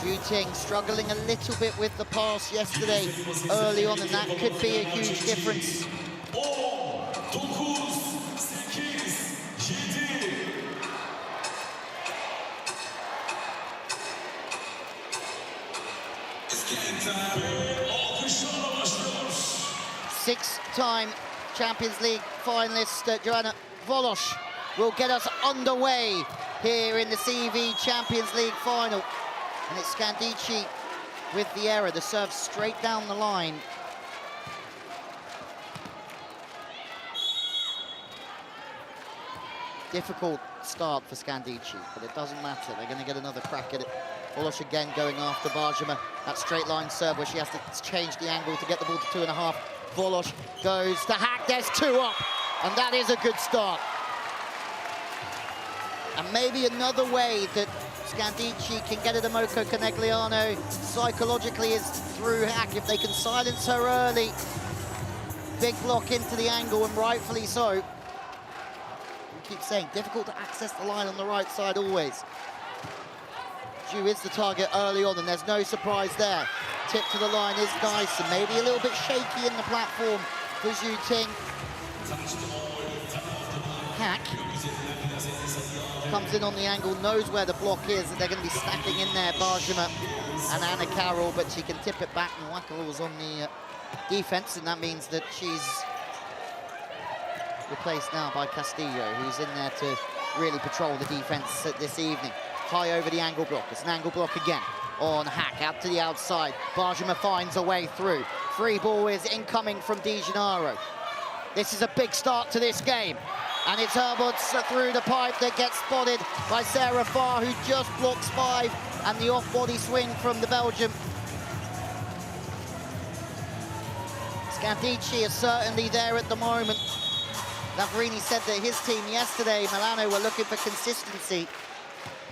Zhu Ting struggling a little bit with the pass yesterday early on, and that could be a huge difference. Six-time Champions League finalist Joanna Volos will get us underway here in the CV Champions League final. And it's Scandichi with the error, the serve straight down the line. Difficult start for Scandicci, but it doesn't matter. They're going to get another crack at it. Volos again going after Barjima. That straight line serve where she has to change the angle to get the ball to 2.5. Volos goes to Haak, there's 2 up, and that is a good start. And maybe another way that Scandicci can get at Imoco Conegliano psychologically is through Haak. If they can silence her early, big block into the angle, and rightfully so. We keep saying, difficult to access the line on the right side always. Zhu is the target early on, and there's no surprise there. Tip to the line is nice, and maybe a little bit shaky in the platform for Zhu Ting. Haak comes in on the angle, knows where the block is, and they're going to be stacking in there, Barjima and Anna Carroll, but she can tip it back, and Wakalor's on the defense, and that means that she's replaced now by Castillo, who's in there to really patrol the defense this evening. High over the angle block. It's an angle block again on Haak, out to the outside. Barjima finds a way through. Free ball is incoming from De Gennaro. This is a big start to this game. And it's Herbots through the pipe that gets spotted by Sarah Farr, who just blocks 5, and the off-body swing from the Belgium. Scandicci is certainly there at the moment. Lavrini said that his team yesterday, Milano, were looking for consistency.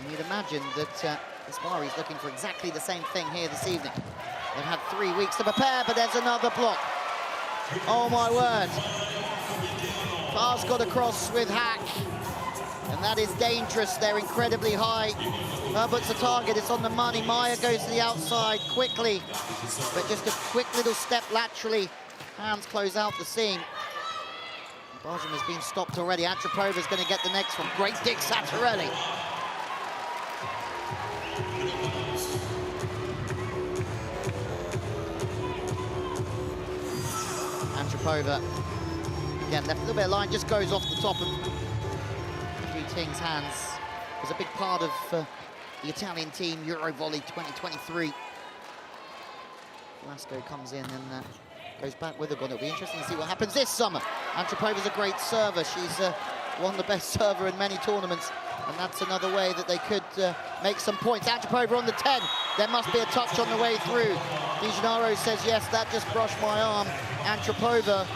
And you'd imagine that Ismari's looking for exactly the same thing here this evening. They've had 3 weeks to prepare, but there's another block. Oh my word. Farr's got across with Haak, and that is dangerous. They're incredibly high. Herbert's a target, it's on the money. Maya goes to the outside quickly, but just a quick little step laterally. Hands close out the seam. Barjima has been stopped already. Antropova's going to get the next one. Great dig, Satorelli. Antropova, again, left a little bit of line, just goes off the top of Zhu Ting's hands. Was a big part of the Italian team, Euro Volley 2023. Velasco comes in and goes back with her. It'll be interesting to see what happens this summer. Antropova's a great server. She's won the best server in many tournaments, and that's another way that they could make some points. Antropova on the 10. There must be a touch on the way through. De Gennaro says, yes, that just brushed my arm. Antropova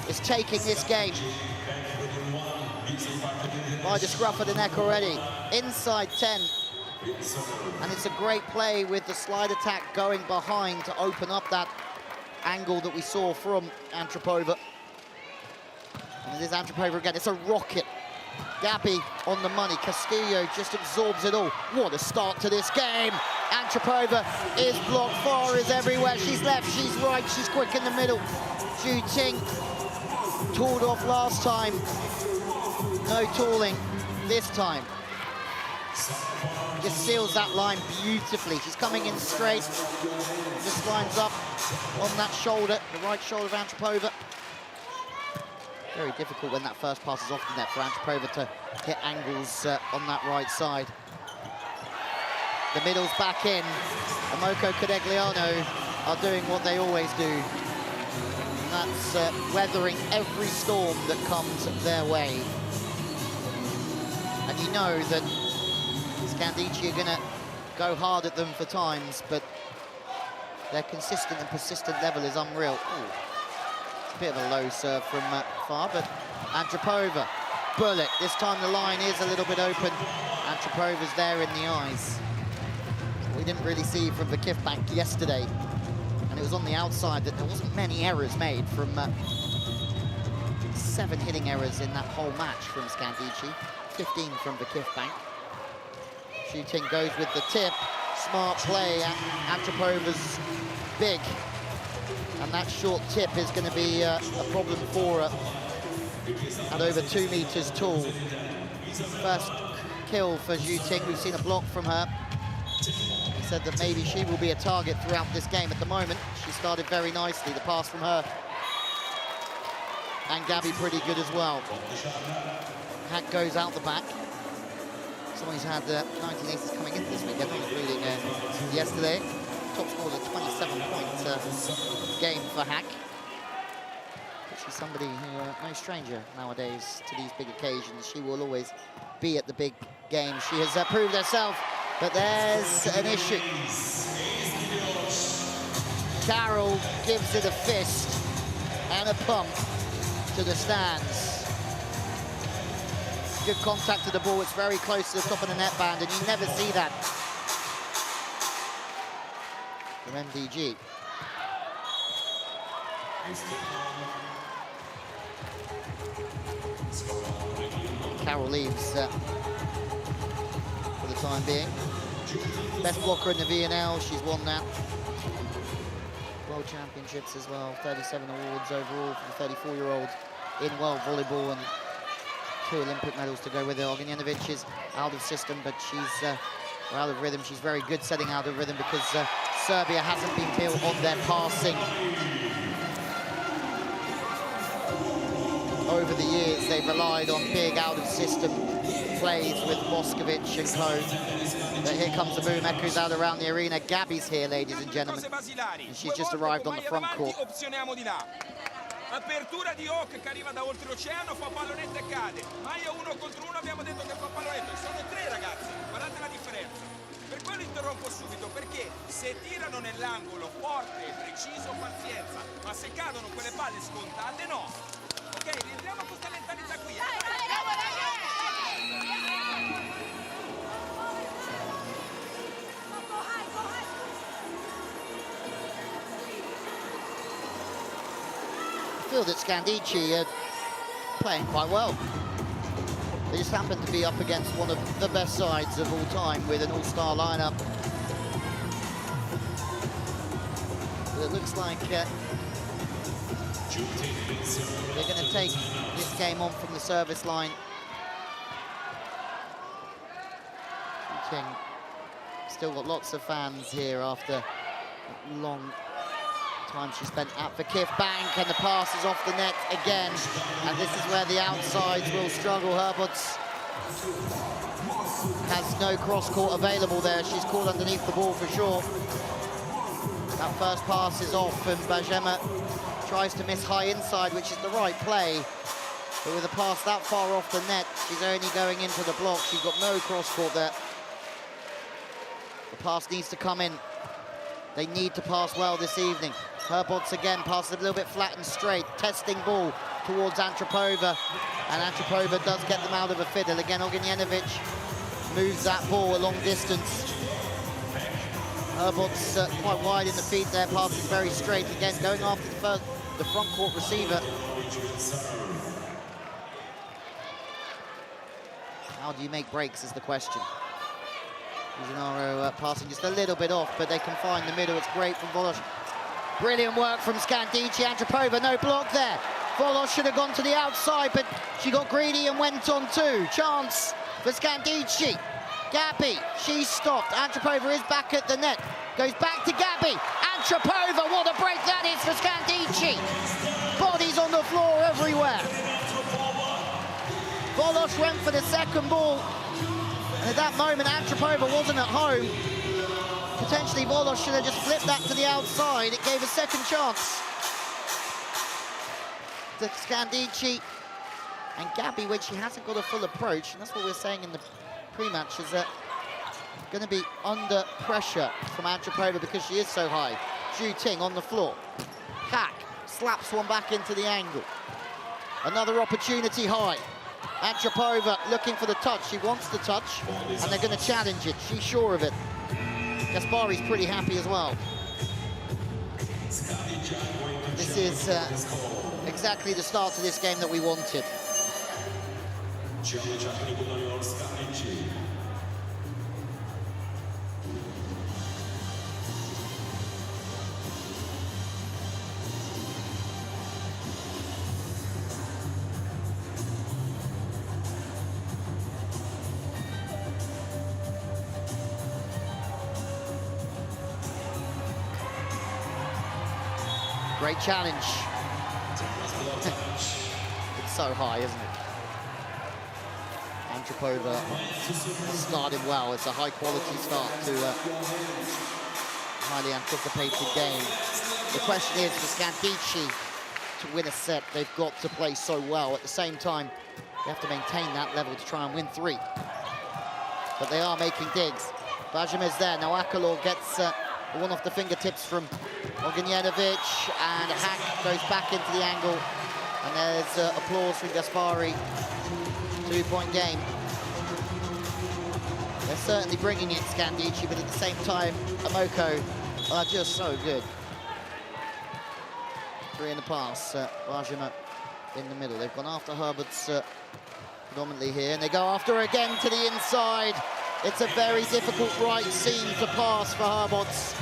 is taking this game by the scruff of the neck already. Inside 10. And it's a great play with the slide attack going behind to open up that angle that we saw from Antropova. And it is Antropova again. It's a rocket. Gabi on the money. Castillo just absorbs it all. What a start to this game. Antropova is blocked. Farr is everywhere. She's left, she's right, she's quick in the middle. Zhu Ting tooled off last time. No tooling this time. Just seals that line beautifully. She's coming in straight. Just lines up on that shoulder, the right shoulder of Antropova. Very difficult when that first pass is off the net for Antropova to hit angles on that right side. The middle's back in. Imoco Conegliano are doing what they always do. And that's weathering every storm that comes their way. And you know that Scandichi are going to go hard at them for times, but their consistent and persistent level is unreal. Ooh. A bit of a low serve from Farr, but Antropova, bullet. This time the line is a little bit open. Antropova's there in the eyes. We didn't really see from the Kiffbank yesterday, and it was on the outside that there wasn't many errors made from 7 hitting errors in that whole match from Scandicci, 15 from the Kiffbank. Zhu Ting goes with the tip. Smart play. Antropova's big. And that short tip is going to be a problem for her. At over 2 meters tall. First kill for Zhu Ting. We've seen a block from her. He said that maybe she will be a target throughout this game. At the moment, she started very nicely. The pass from her. And Gabi pretty good as well. Haak goes out the back. Someone who's had 19 aces coming into this weekend, including yesterday. Top score was a 27-point game for Haak. But she's somebody who, no stranger nowadays to these big occasions. She will always be at the big game. She has proved herself, but there's an issue. Carroll gives it a fist and a pump to the stands. Good contact to the ball. It's very close to the top of the net band, and you never see that from MDG. Carroll leaves for the time being. Best blocker in the VNL. She's won that. World Championships as well. 37 awards overall for the 34-year-old in world volleyball, and 2 Olympic medals to go with it. Ognianovic is out of system, but she's out of rhythm. She's very good setting out of rhythm because Serbia hasn't been built on their passing. Over the years, they've relied on big out of system plays with Moskovic and co. But here comes the boom, echoes out around the arena. Gabi's here, ladies and gentlemen, and she's just arrived on the front court. Apertura di Haak che arriva da oltreoceano, fa pallonetto e cade. Maglia 1 contro 1, abbiamo detto che fa pallonetto. Sono 3 ragazzi, guardate la differenza. Per quello interrompo subito, perché se tirano nell'angolo forte, preciso, pazienza, ma se cadono quelle palle scontate, no. Ok, rientriamo con questa mentalità qui. I feel that Scandichi are playing quite well. They just happen to be up against one of the best sides of all time with an all-star lineup. But it looks like they're going to take this game on from the service line. Zhu Ting still got lots of fans here after a long time she spent at the Kif Bank, and the pass is off the net again, and this is where the outsides will struggle. Herbots has no cross court available there. She's caught underneath the ball for sure. That first pass is off, and Bajema tries to miss high inside, which is the right play, but with a pass that far off the net, she's only going into the block. She's got no cross court there. The pass needs to come in. They need to pass well this evening. Herbots again passes a little bit flat and straight, testing ball towards Antropova, and Antropova does get them out of a fiddle. Again, Ognianovic moves that ball a long distance. Herbots quite wide in the feet there, passes very straight. Again, going after the front court receiver. How do you make breaks is the question. De Gennaro passing just a little bit off, but they can find the middle. It's great from Volos. Brilliant work from Scandichi. Antropova, no block there. Volos should have gone to the outside, but she got greedy and went on 2. Chance for Scandichi. Gabi, she's stopped. Antropova is back at the net. Goes back to Gabi. Antropova, what a break that is for Scandichi. Bodies on the floor everywhere. Volos went for the second ball. And at that moment, Antropova wasn't at home. Potentially, Volos should have just flipped that to the outside. It gave a second chance to Scandichi. And Gabi, when she hasn't got a full approach, and that's what we're saying in the pre-match, is that going to be under pressure from Antropova because she is so high. Zhu Ting on the floor. Haak slaps one back into the angle. Another opportunity high. Antropova looking for the touch. She wants the touch, and they're going to challenge it. She's sure of it. Gaspari's pretty happy as well. This is exactly the start to this game that we wanted. Great challenge. It's so high, isn't it? Antropova started well. It's a high-quality start to a highly anticipated game. The question is for Scandichi to win a set, they've got to play so well. At the same time, they have to maintain that level to try and win 3. But they are making digs. Bajema's there. Now Akalor gets the one off the fingertips from Ognjenovic, and Haak goes back into the angle. And there's applause from Gaspari. 2-point game. They're certainly bringing it, Scandici, but at the same time, Imoco are just so good. 3 in the pass, Bajema in the middle. They've gone after Herbert's predominantly here, and they go after her again to the inside. It's a very difficult right seam to pass for Herberts.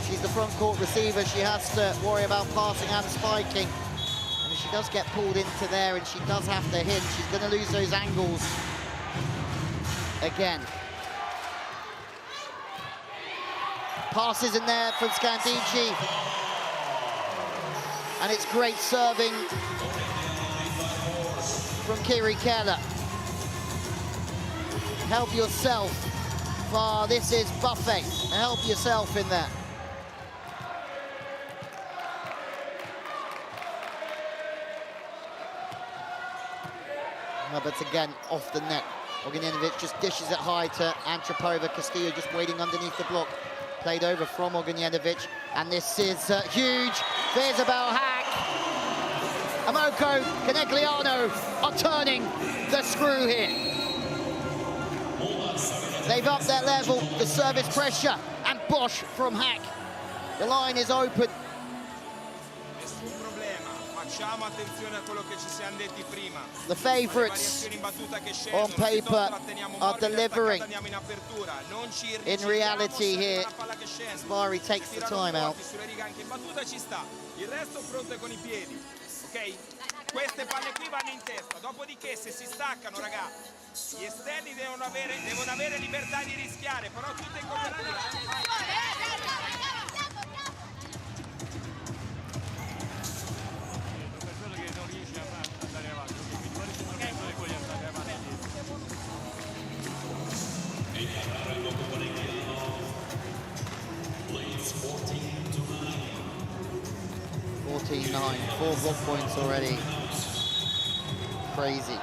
She's the front court receiver. She has to worry about passing and spiking. And if she does get pulled into there and she does have to hit, she's going to lose those angles again. Passes in there from Scandicci. And it's great serving from Kiri Keller. Help yourself. This is buffet. Help yourself in there. But again, off the net. Ognjenovic just dishes it high to Antropova. Castillo just waiting underneath the block. Played over from Ognjenovic. And this is huge for Isabelle Haak. Imoco, Conegliano are turning the screw here. They've upped their level, the service pressure, and Bosch from Haak. The line is open. The favourites on paper are delivering. In reality here, Spari takes the timeout. Queste palle qui vanno in testa, dopodiché se si staccano, ragazzi, gli esterni devono avere libertà di rischiare, però tutte in copertura. Okay. 14-9, 4 block points already. Crazy.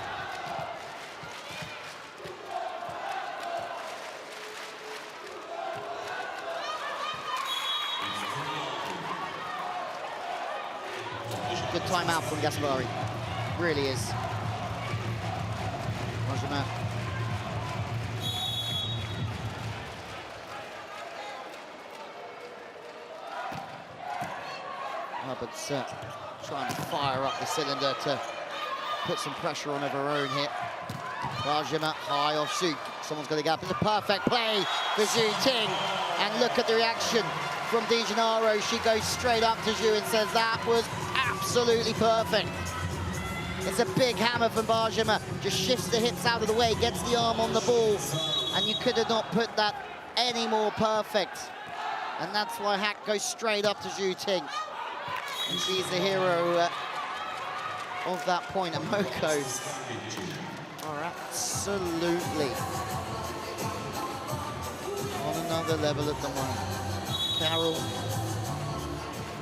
Good timeout from Gaspari. Really is. Bajema. Herbert's trying to fire up the cylinder to put some pressure on of her own here. Bajema high off Zhu. Someone's got a gap. It's a perfect play for Zhu Ting. And look at the reaction from De Gennaro. She goes straight up to Zhu and says that was absolutely perfect. It's a big hammer from Bajema. Just shifts the hips out of the way, gets the arm on the ball. And you could have not put that any more perfect. And that's why Haak goes straight up to Zhu Ting. And she's the hero of that point. Imoco are absolutely on another level at the moment. Carroll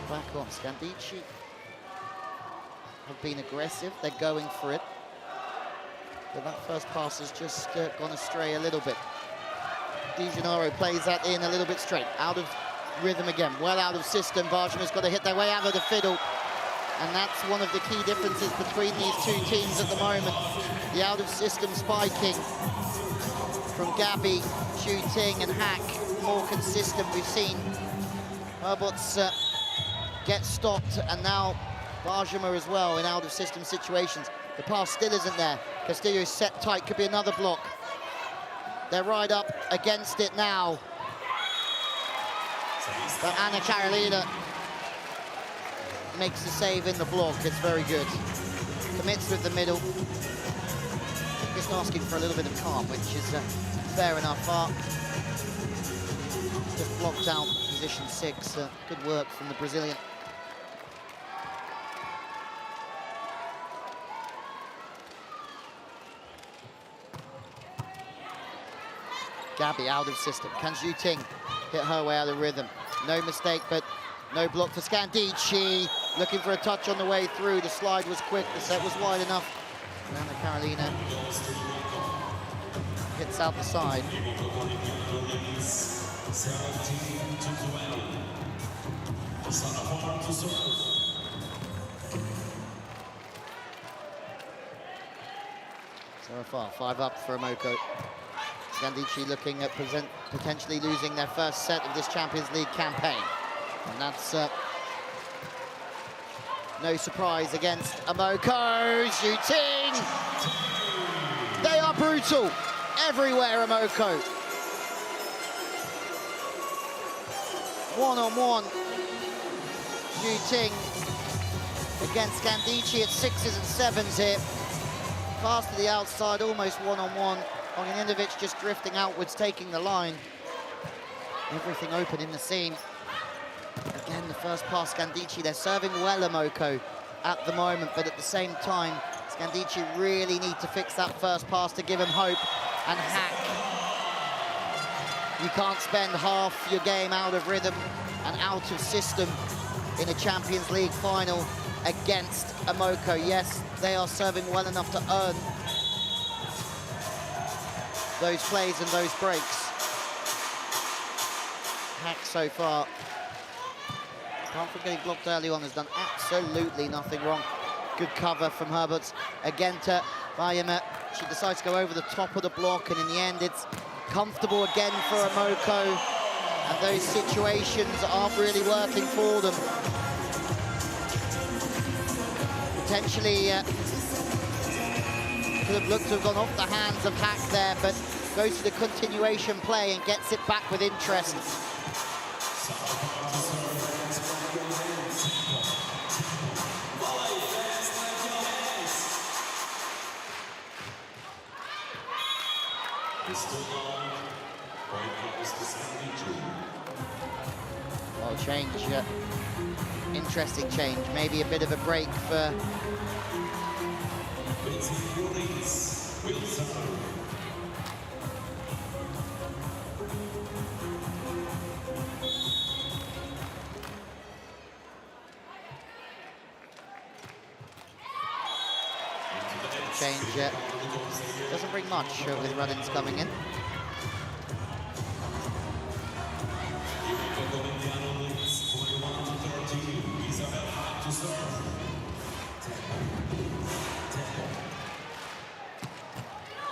back on. Scandici have been aggressive. They're going for it. But that first pass has just gone astray a little bit. De Gennaro plays that in a little bit straight. Out of rhythm again, well out of system. Bajema's got to hit their way out of the fiddle. And that's one of the key differences between these two teams at the moment. The out of system spiking from Gabi, Zhu Ting and Haak, more consistent. We've seen Herberts get stopped, and now Bajema as well in out of system situations. The pass still isn't there. Castillo's set tight, could be another block. They're right up against it now. But Anna Carolina makes the save in the block. It's very good. Commits with the middle. Just asking for a little bit of calm, which is fair enough. Just blocked out position 6. Good work from the Brazilian. Gabi out of system. Can Zhu Ting hit her way out of rhythm? No mistake, but no block for Scandichi. Looking for a touch on the way through. The slide was quick, the set was wide enough. And Anna Carolina hits out the side. So far, 5 up for Imoco. Scandichi looking at potentially losing their first set of this Champions League campaign. And that's no surprise against Imoco. Zhu Ting! They are brutal everywhere, Imoco. One-on-one. Zhu Ting against Scandichi at 6s and 7s here. Pass to the outside, almost one-on-one. Ognjenovic just drifting outwards, taking the line. Everything open in the seam. Again, the first pass, Scandichi. They're serving well, Imoco, at the moment, but at the same time, Scandichi really need to fix that first pass to give them hope. And Haak. You can't spend half your game out of rhythm and out of system in a Champions League final against Imoco. Yes, they are serving well enough to earn those plays and those breaks. Haak so far, apart from getting blocked early on, has done absolutely nothing wrong. Good cover from her, but again to Bayema. She decides to go over the top of the block, and in the end, it's comfortable again for Imoco. And those situations aren't really working for them. Potentially could have looked to have gone off the hands of Haak there, but goes to the continuation play and gets it back with interest. Oh, change. Interesting change. Maybe a bit of a break for change. Doesn't bring much with Ruddins coming in.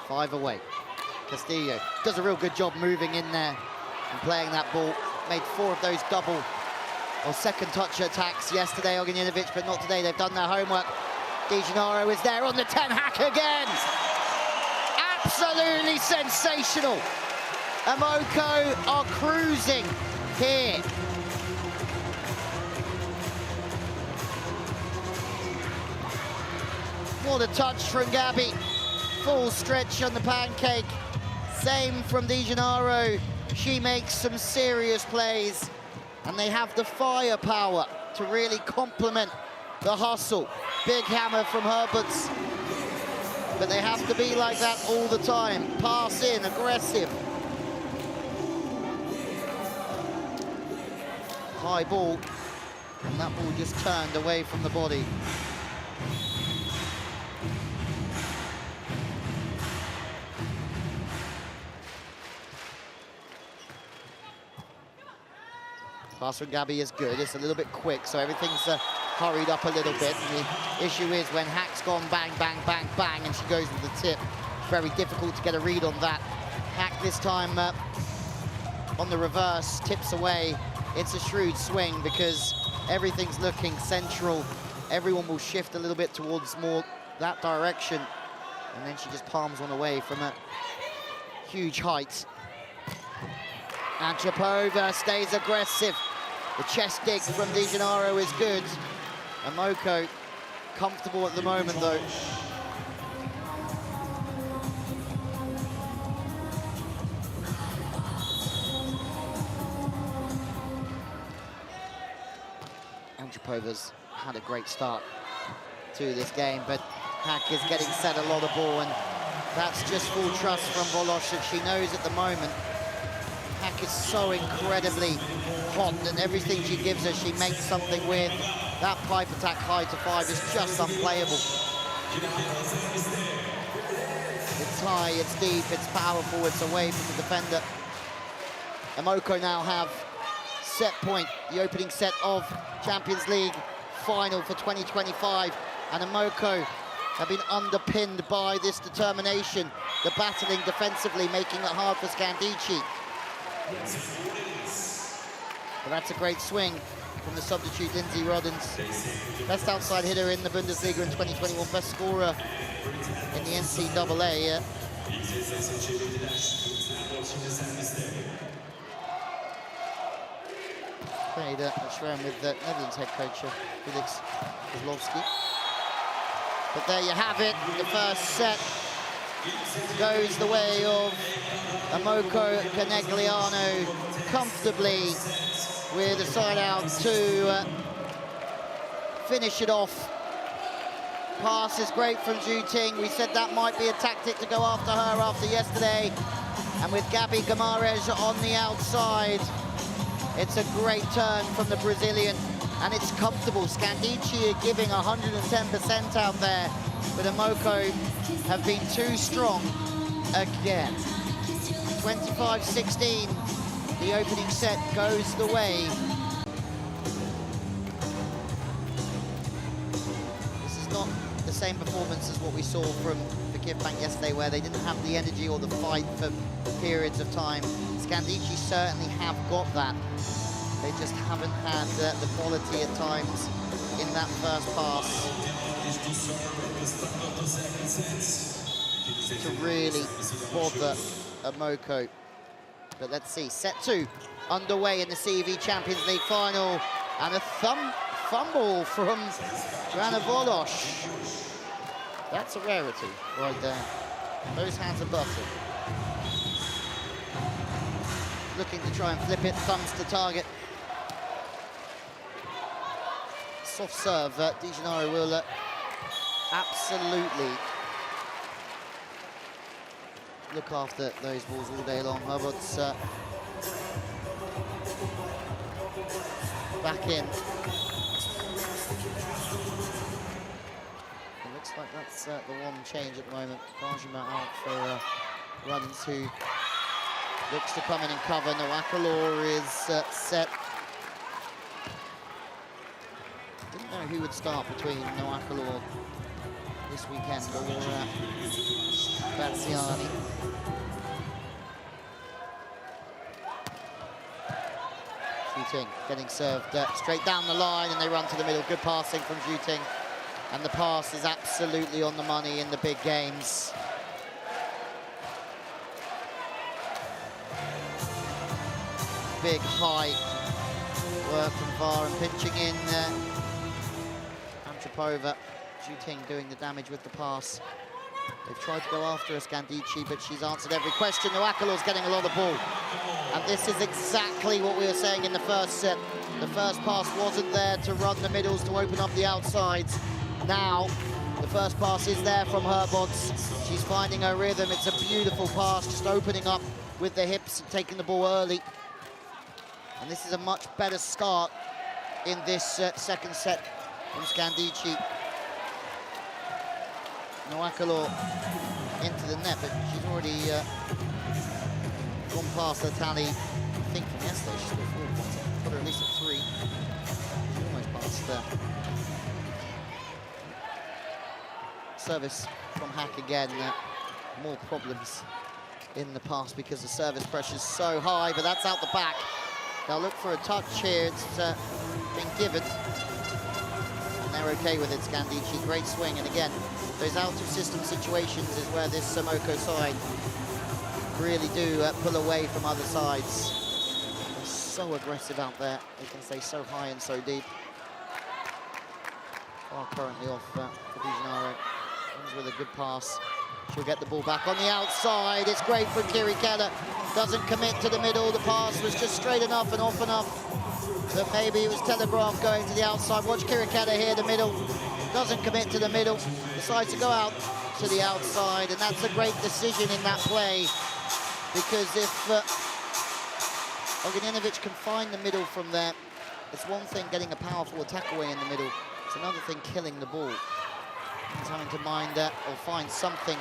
Five away. Castillo does a real good job moving in there and playing that ball. Made 4 of those double or second touch attacks yesterday, Ognjenovic, but not today. They've done their homework. De Gennaro is there on the 10, Haak again. Absolutely sensational. Imoco are cruising here. What a touch from Gabi. Full stretch on the pancake. Same from De Gennaro. She makes some serious plays, and they have the firepower to really complement the hustle. Big hammer from Herberts, but they have to be like that all the time. Pass in, aggressive. High ball, and that ball just turned away from the body. Pass from Gabi is good. It's a little bit quick, so everything's hurried up a little bit. And the issue is when Haak's gone bang, bang, bang, bang, and she goes with the tip, it's very difficult to get a read on that. Haak this time on the reverse, tips away. It's a shrewd swing because everything's looking central. Everyone will shift a little bit towards more that direction. And then she just palms one away from a huge height. Antropova stays aggressive. The chest dig from De Gennaro is good. Imoco comfortable at the moment, though. Antropova's had a great start to this game, but Haak is getting set a lot of ball, and that's just full trust from Volos that she knows at the moment. Haak is so incredibly hot that everything she gives her, she makes something with. That pipe attack high to 5 is just unplayable. It's high, it's deep, it's powerful, it's away from the defender. Imoco now have set point, the opening set of Champions League final for 2025. And Imoco have been underpinned by this determination, the battling defensively, making it hard for Scandichi. But that's a great swing from the substitute Lindsay Ruddins. Best outside hitter in the Bundesliga in 2021, best scorer in the NCAA. Played at Schramm with the Netherlands head coach Felix Kozlowski. But there you have it, the first set goes the way of Imoco Conegliano comfortably with a side out to finish it off. Pass is great from Zhu Ting. We said that might be a tactic to go after her after yesterday. And with Gabi Guimarães on the outside, it's a great turn from the Brazilian, and it's comfortable. Scandichi are giving 110% out there, but Imoco have been too strong again. 25-16, the opening set goes the way. This is not the same performance as what we saw from the Give Bank yesterday, where they didn't have the energy or the fight for periods of time. Scandichi certainly have got that. They just haven't had the quality at times in that first pass to really bother Imoco. But let's see, set 2 underway in the CV Champions League final, and a fumble from Joanna Volos. That's a rarity right there. Those hands are buttered. Looking to try and flip it, thumbs to target. Soft serve, De Gennaro will absolutely look after those balls all day long. Roberts back in. It looks like that's the one change at the moment. Bajima out for Ruddins, who looks to come in and cover. Noakalor is set. Didn't know who would start between Noakalor this weekend or Baziani. Zhu Ting getting served straight down the line, and they run to the middle. Good passing from Zhu Ting, and the pass is absolutely on the money in the big games. Big high work from VAR and pinching in Antropova. Zhu Ting doing the damage with the pass. They've tried to go after her, Scandichi, but she's answered every question. Noakalor's getting a lot of ball. And this is exactly what we were saying in the first set. The first pass wasn't there to run the middles, to open up the outsides. Now, the first pass is there from Herbots. She's finding her rhythm. It's a beautiful pass, just opening up with the hips and taking the ball early. And this is a much better start in this second set from Scandichi. Noakalor into the net, but she's already gone past her tally, I think, from yesterday. She's got 4 points. Put her at least at 3. She's almost past there. Service from Haak again. More problems in the pass because the service pressure's so high, but that's out the back. They'll look for a touch here. It's been given. And they're okay with it, Scandichi. Great swing, and again, those out-of-system situations is where this Imoco side really do pull away from other sides. They're so aggressive out there. They can stay so high and so deep. Far currently off for De Gennaro. Comes with a good pass. She'll get the ball back on the outside. It's great from Kiri Keller. Doesn't commit to the middle. The pass was just straight enough and off enough that maybe it was telegraphed going to the outside. Watch Kirikata here, the middle. Doesn't commit to the middle. Decides to go out to the outside. And that's a great decision in that play. Because if Ognjenovic can find the middle from there, it's one thing getting a powerful attack away in the middle. It's another thing killing the ball. He's having to mind that or find something.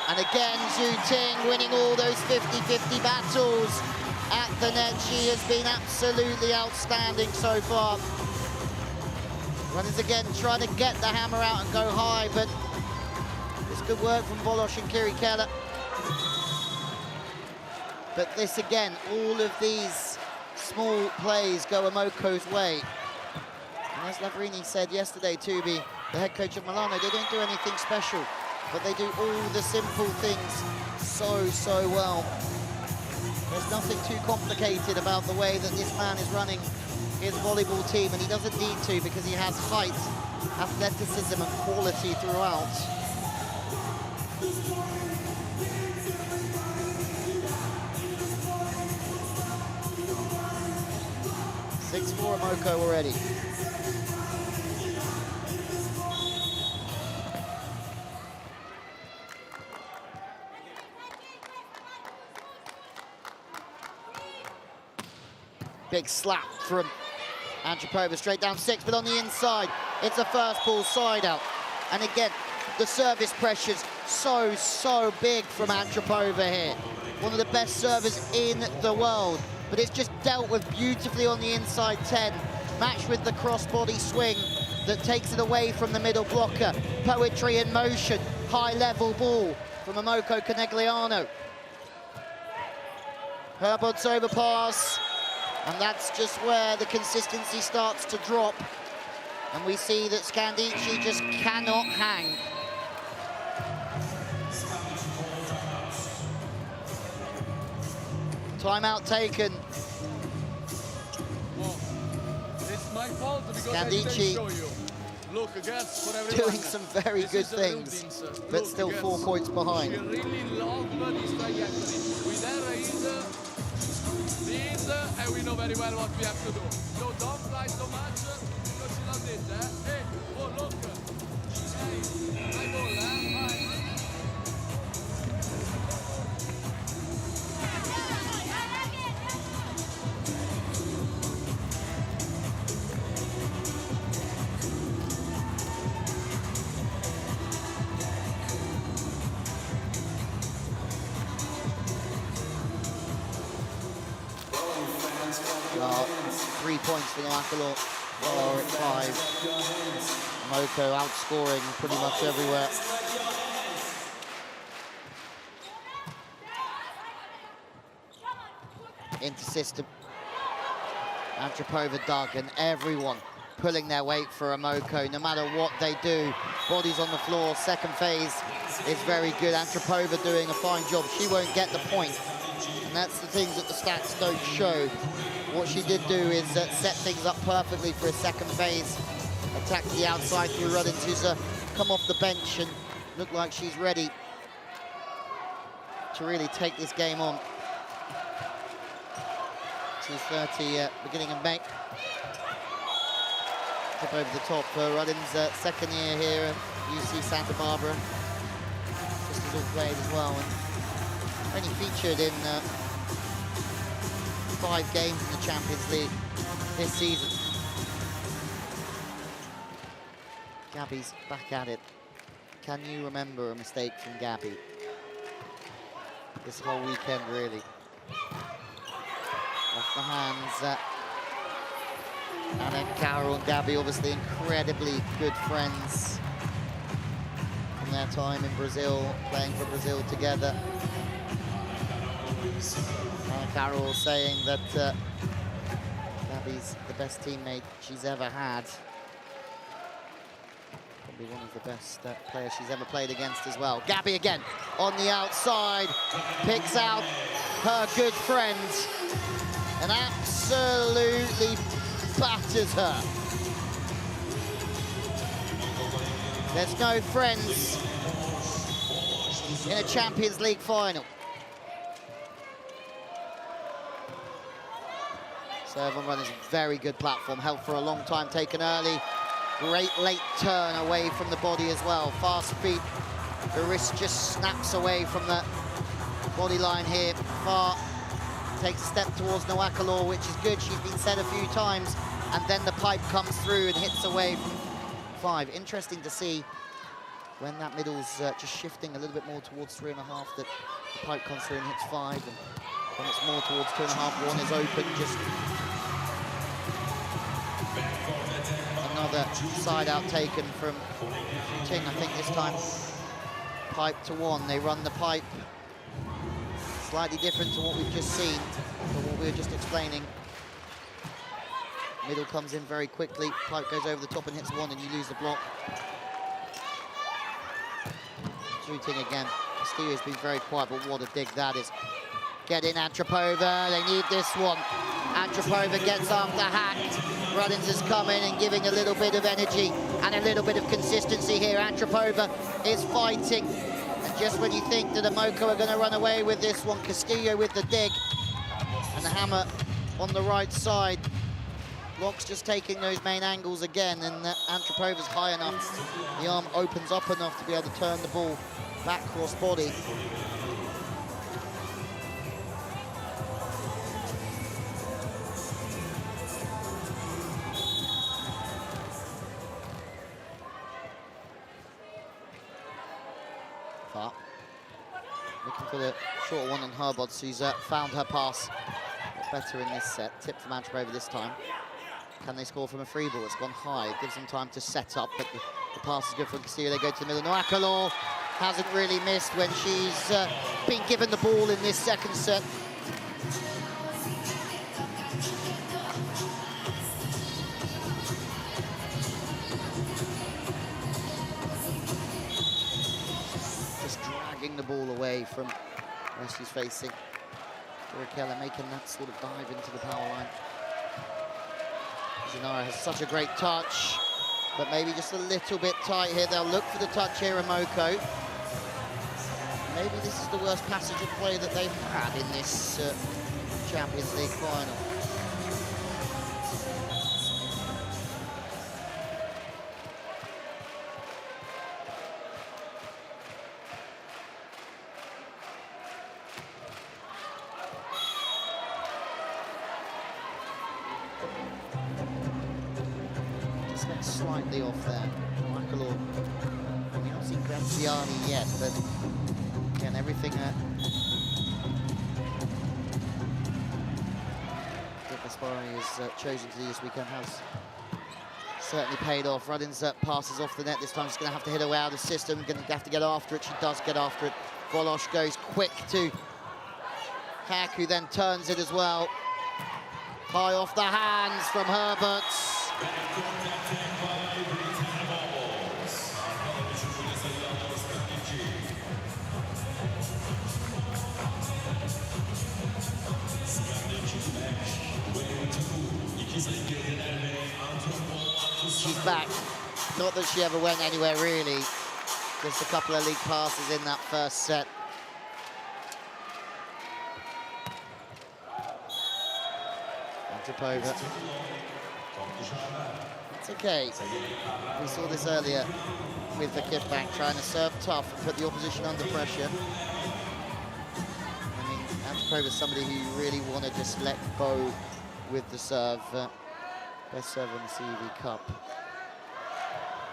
And again, Zhu Ting winning all those 50-50 battles at the net. She has been absolutely outstanding so far. Ruddins again trying to get the hammer out and go high, but it's good work from Volos and Kirikata. But this again, all of these small plays go Imoco's way. And as Lavrini said yesterday to me, the head coach of Milano, they don't do anything special, but they do all the simple things so well. There's nothing too complicated about the way that this man is running his volleyball team, and he doesn't need to because he has height, athleticism and quality throughout. Six for Imoco already. Big slap from Antropova, straight down 6, but on the inside, it's a first ball side out. And again, the service pressure's so big from Antropova here. One of the best servers in the world, but it's just dealt with beautifully on the inside 10, matched with the crossbody swing that takes it away from the middle blocker. Poetry in motion, high-level ball from Imoco Conegliano. Herbert's overpass. And that's just where the consistency starts to drop. And we see that Scandichi just cannot hang. Timeout taken. It's my fault because Scandichi look, guys, for doing some very good things, but still 4 points behind. She really loved this trajectory. With her this, and we know very well what we have to do. So don't fly so much because she loves it, eh? Hey, oh look. Hey, my ball, fine. Well, 3 points for the Macalor. Oh, at 5. Imoco outscoring pretty much everywhere. Into system. Antropova dug, and everyone pulling their weight for Imoco. No matter what they do, bodies on the floor. Second phase is very good. Antropova doing a fine job. She won't get the point. And that's the things that the stats don't show. What she did do is set things up perfectly for a second phase. Attack to the outside through Ruddins, who's come off the bench and looked like she's ready to really take this game on. 2:30 beginning of May. Tip over the top for Ruddins, second year here at UC Santa Barbara. Just as all played as well. And only featured in 5 games in the Champions League this season. Gabi's back at it. Can you remember a mistake from Gabi? This whole weekend, really. Off the hands. And then Carol and Gabi, obviously incredibly good friends from their time in Brazil, playing for Brazil together. Carol saying that Gabi's the best teammate she's ever had. Probably one of the best players she's ever played against as well. Gabi again on the outside, picks out her good friend and absolutely batters her. There's no friends in a Champions League final. Serve on Ruddins, very good platform, held for a long time, taken early. Great late turn away from the body as well. Fast feet, the wrist just snaps away from the body line here. Far, takes a step towards Nawakalor, which is good. She's been set a few times, and then the pipe comes through and hits away from 5. Interesting to see when that middle's just shifting a little bit more towards 3.5, that the pipe comes through and hits 5, and when it's more towards 2.5, 1 is open. Just another side out taken from Zhu Ting, I think this time. Pipe to 1, they run the pipe. Slightly different to what we've just seen, but what we were just explaining. Middle comes in very quickly, pipe goes over the top and hits 1, and you lose the block. Zhu Ting again. Castillo's been very quiet, but what a dig that is. Get in Antropova, they need this one. Antropova gets after Haak. Ruddins is coming and giving a little bit of energy and a little bit of consistency here. Antropova is fighting. And just when you think that Imoco are going to run away with this one, Castillo with the dig. And the hammer on the right side. Block's just taking those main angles again, and Antropova's high enough. The arm opens up enough to be able to turn the ball back cross body. Far. Looking for the short one on Herbods, who's found her pass. Better in this set. Tip from Antropova this time. Can they score from a free ball? It's gone high. It gives them time to set up, but the pass is good from Castillo. They go to the middle. Nawakalor hasn't really missed when she's been given the ball in this second set. Just dragging the ball away from where she's facing. Keller making that sort of dive into the power line. Gennaro has such a great touch, but maybe just a little bit tight here. They'll look for the touch here, Imoco. Maybe this is the worst passage of play that they've had in this Champions League final. Slightly off there. Nawakalor, we've not seen Graziani yet, but again, everything that Gaspari has chosen to do this weekend has certainly paid off. Ruddins passes off the net this time. She's going to have to hit her way out of the system. Going to have to get after it. She does get after it. Volos goes quick to Haak, who then turns it as well. High off the hands from Herbods. She's back. Not that she ever went anywhere really. Just a couple of league passes in that first set. Antropova. It's okay. We saw this earlier with the kickback, trying to serve tough and put the opposition under pressure. I mean, Antropova's somebody who you really want to just let go with the serve. Best serve in the CEV Cup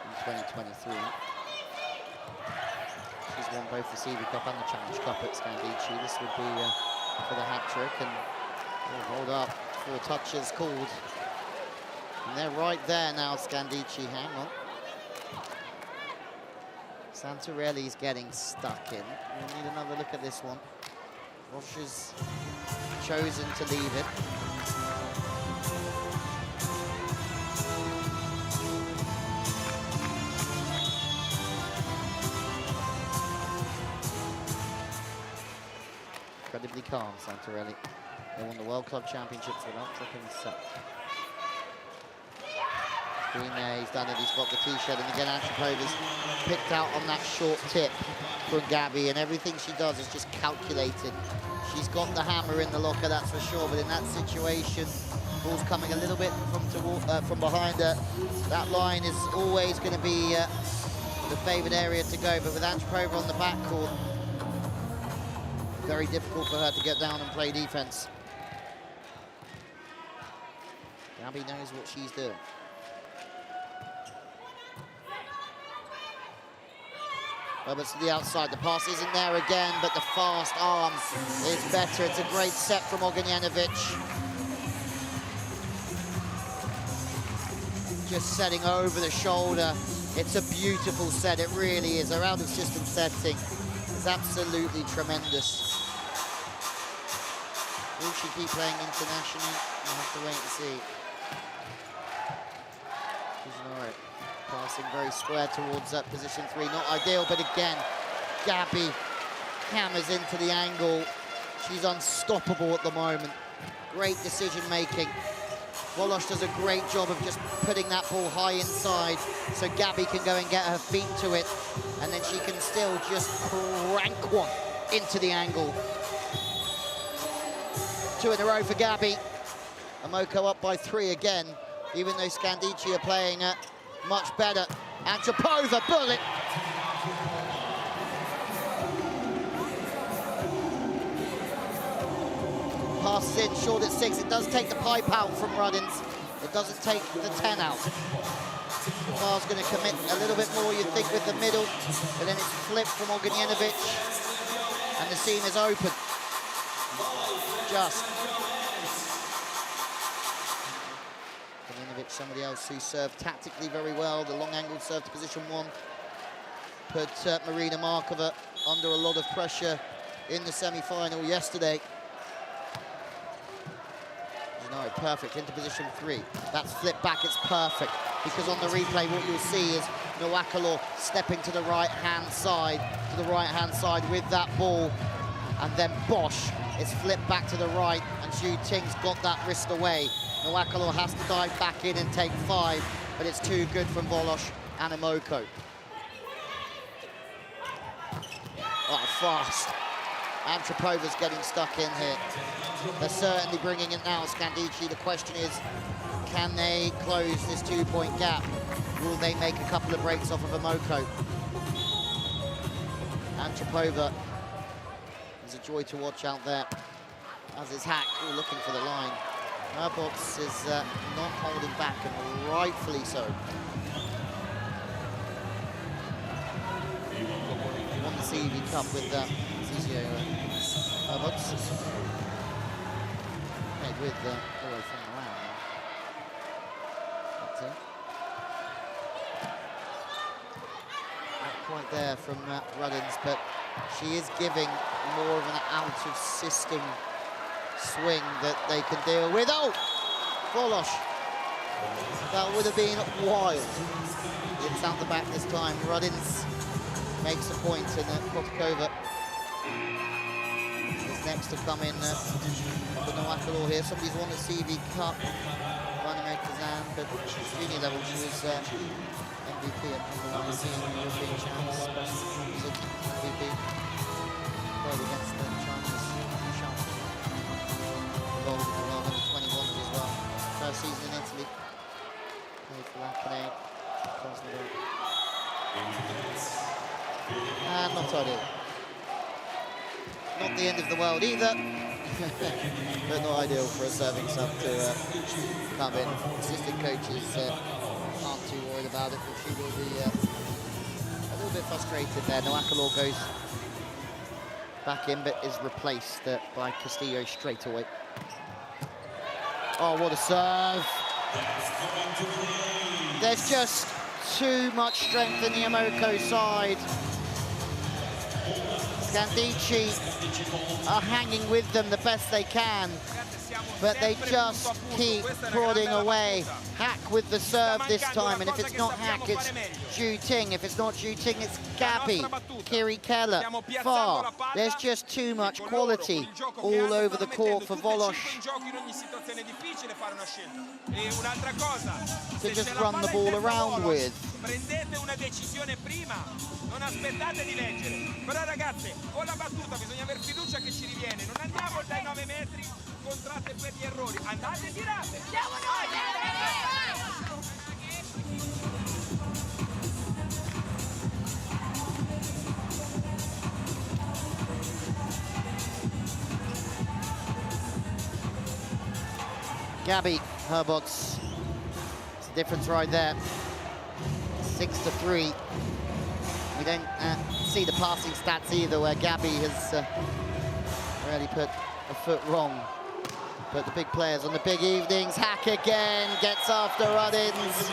in 2023. She's won both the CEV Cup and the Challenge Cup at Scandichi. This would be for the hat-trick, and hold up, 4 touches called. And they're right there now, Scandichi, hang on. Santarelli's getting stuck in. We'll need another look at this one. Roche has chosen to leave it. Incredibly calm, Santarelli. They won the World Club Championships without dropping a set. Bene, he's done it, he's got the T-shirt, and again Antropova's picked out on that short tip from Gabi, and everything she does is just calculated. She's got the hammer in the locker, that's for sure, but in that situation, Ball's coming a little bit from behind her. That line is always going to be the favoured area to go, but with Antropova on the backcourt, very difficult for her to get down and play defence. Gabi knows what she's doing. Roberts to the outside, the pass isn't there again, but the fast arm is better. It's a great set from Ognjenovic. Just setting over the shoulder. It's a beautiful set, it really is. Her out of system setting is absolutely tremendous. Will she keep playing internationally? We'll have to wait and see. Right. Passing very square towards position 3, not ideal, but again, Gabi hammers into the angle. She's unstoppable at the moment. Great decision making. Volos does a great job of just putting that ball high inside so Gabi can go and get her feet to it, and then she can still just crank one into the angle. 2 in a row for Gabi. Imoco up by 3 again, even though Scandichi are playing much better. Antropova, bullet. Passes in, short at 6. It does take the pipe out from Ruddins. It doesn't take the 10 out. Bar's going to commit a little bit more, you'd think, with the middle, but then it's flipped from Ognjenovic, and the seam is open. Just. Ognjenovic, somebody else who served tactically very well. The long angle serve to position 1. Put Marina Markova under a lot of pressure in the semi-final yesterday. No, perfect, into position 3. That's flipped back, it's perfect. Because on the replay, what you'll see is Nwaokolo stepping to the right-hand side, with that ball. And then Bosch is flipped back to the right, and Zhu Ting's got that wrist away. Nwaokolo has to dive back in and take 5, but it's too good from Volos and Imoco. Oh, fast. Antropova's getting stuck in here. They're certainly bringing it now, Scandichi. The question is, can they close this 2-point gap? Will they make a couple of breaks off of Imoco? Antropova is a joy to watch out there, as is Haak, looking for the line. Her box is not holding back, and rightfully so. Won the CV Cup with CCO box. With all the way from around. That's it. Not quite there from Ruddins, but she is giving more of an out-of-system swing that they can deal with. Oh! Volos. That would have been wild. It's out the back this time. Ruddins makes a point, and Kotkova is next to come in. For Nwaokolo here. Somebody's won the CV Cup, Marina Lubian, but junior level she was MVP at #1 European champs. She was MVP. Played against the Chinese champ. Involved in the World Under 21 as well. First season in Italy. Played for Lacanay. And not ideal. Not the end of the world either. But not ideal for a serving sub to come in. Assistant coaches aren't too worried about it, but she will be a little bit frustrated there. Nwaokolo goes back in, but is replaced by Castillo straight away. Oh, what a serve. There's just too much strength in the Imoco side. Scandichi are hanging with them the best they can, but they just keep prodding away. Haak with the serve this time, and if it's not Haak, it's Zhu Ting. If it's not Zhu Ting, it's Gabi, Kiri Keller, Far. There's just too much quality all over the court for Volos to just run the ball around with. Prendete una decisione prima, non aspettate di leggere. Però ragazze, con la battuta bisogna aver fiducia che ci riviene. Non andiamo dai 9 metri, controllo stimolate per gli errori. Andate, tirate. Gabi Herbots, it's the difference right there. 6-3. We don't see the passing stats either, where Gabi has really put a foot wrong. But the big players on the big evenings. Haak again gets after Ruddins,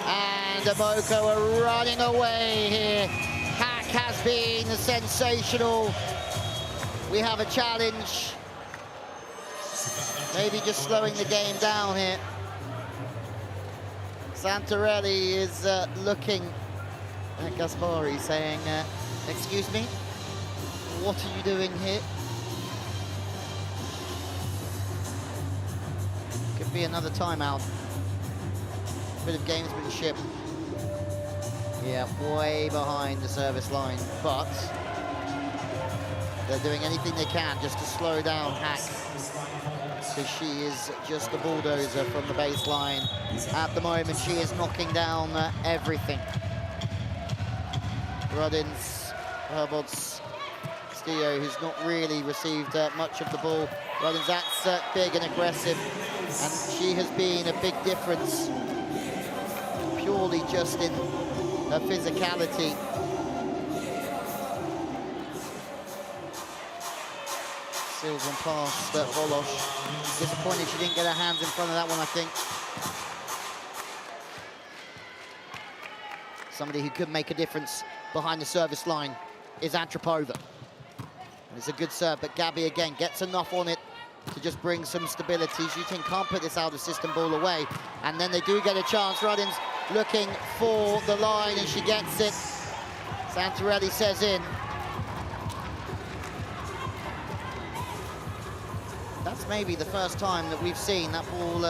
and Imoco are running away here. Haak has been sensational. We have a challenge. Maybe just slowing the game down here. Santarelli is looking at Gaspari saying, excuse me, what are you doing here? Could be another timeout. Bit of gamesmanship. Yeah, way behind the service line, but they're doing anything they can just to slow down Haak, because she is just a bulldozer from the baseline. At the moment, she is knocking down everything. Ruddins, Herbots, Castillo, who's not really received much of the ball. Ruddins, that's big and aggressive, and she has been a big difference, purely just in her physicality. Seals one past Volos. Disappointed she didn't get her hands in front of that one, I think. Somebody who could make a difference behind the service line is Antropova. And it's a good serve, but Gabi again gets enough on it to just bring some stability. Zhu Ting can't put this out of system ball away. And then they do get a chance. Ruddins looking for the line, and she gets it. Santarelli says in. That's maybe the first time that we've seen that ball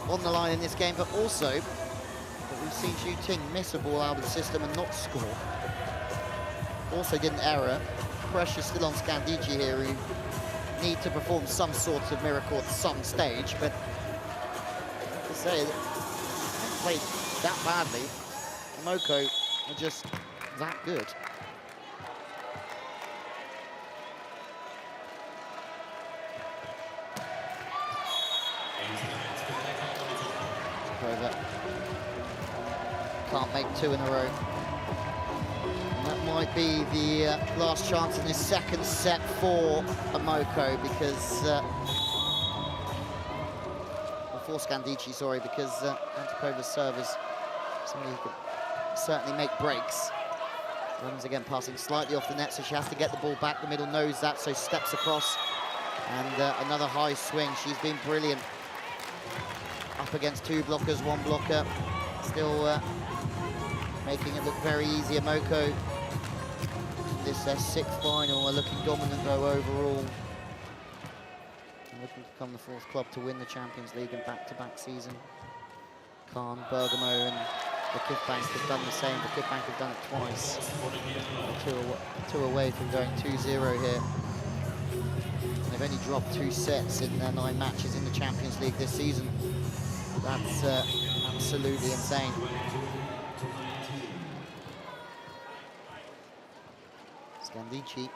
on the line in this game, but also that we've seen Zhu Ting miss a ball out of the system and not score. Also didn't error. Pressure's still on Scandichi here, who need to perform some sort of miracle at some stage, but to say that haven't played that badly. Imoco are just that good. Can't make two in a row. And that might be the last chance in this second set for Imoco, because for Scandichi, sorry, because Antropova's serve is somebody who could certainly make breaks. Ruddins again passing slightly off the net, so she has to get the ball back. The middle knows that, so steps across, and another high swing. She's been brilliant. Up against two blockers, one blocker. Still making it look very easy. Imoco, this is their sixth final, are looking dominant though overall. And looking to become the fourth club to win the Champions League in back-to-back season. Khan, Bergamo and the Kifbank have done the same. The Kifbank have done it twice. Two away from going 2-0 here. And they've only dropped 2 sets in their 9 matches in the Champions League this season. That's absolutely insane. Scandici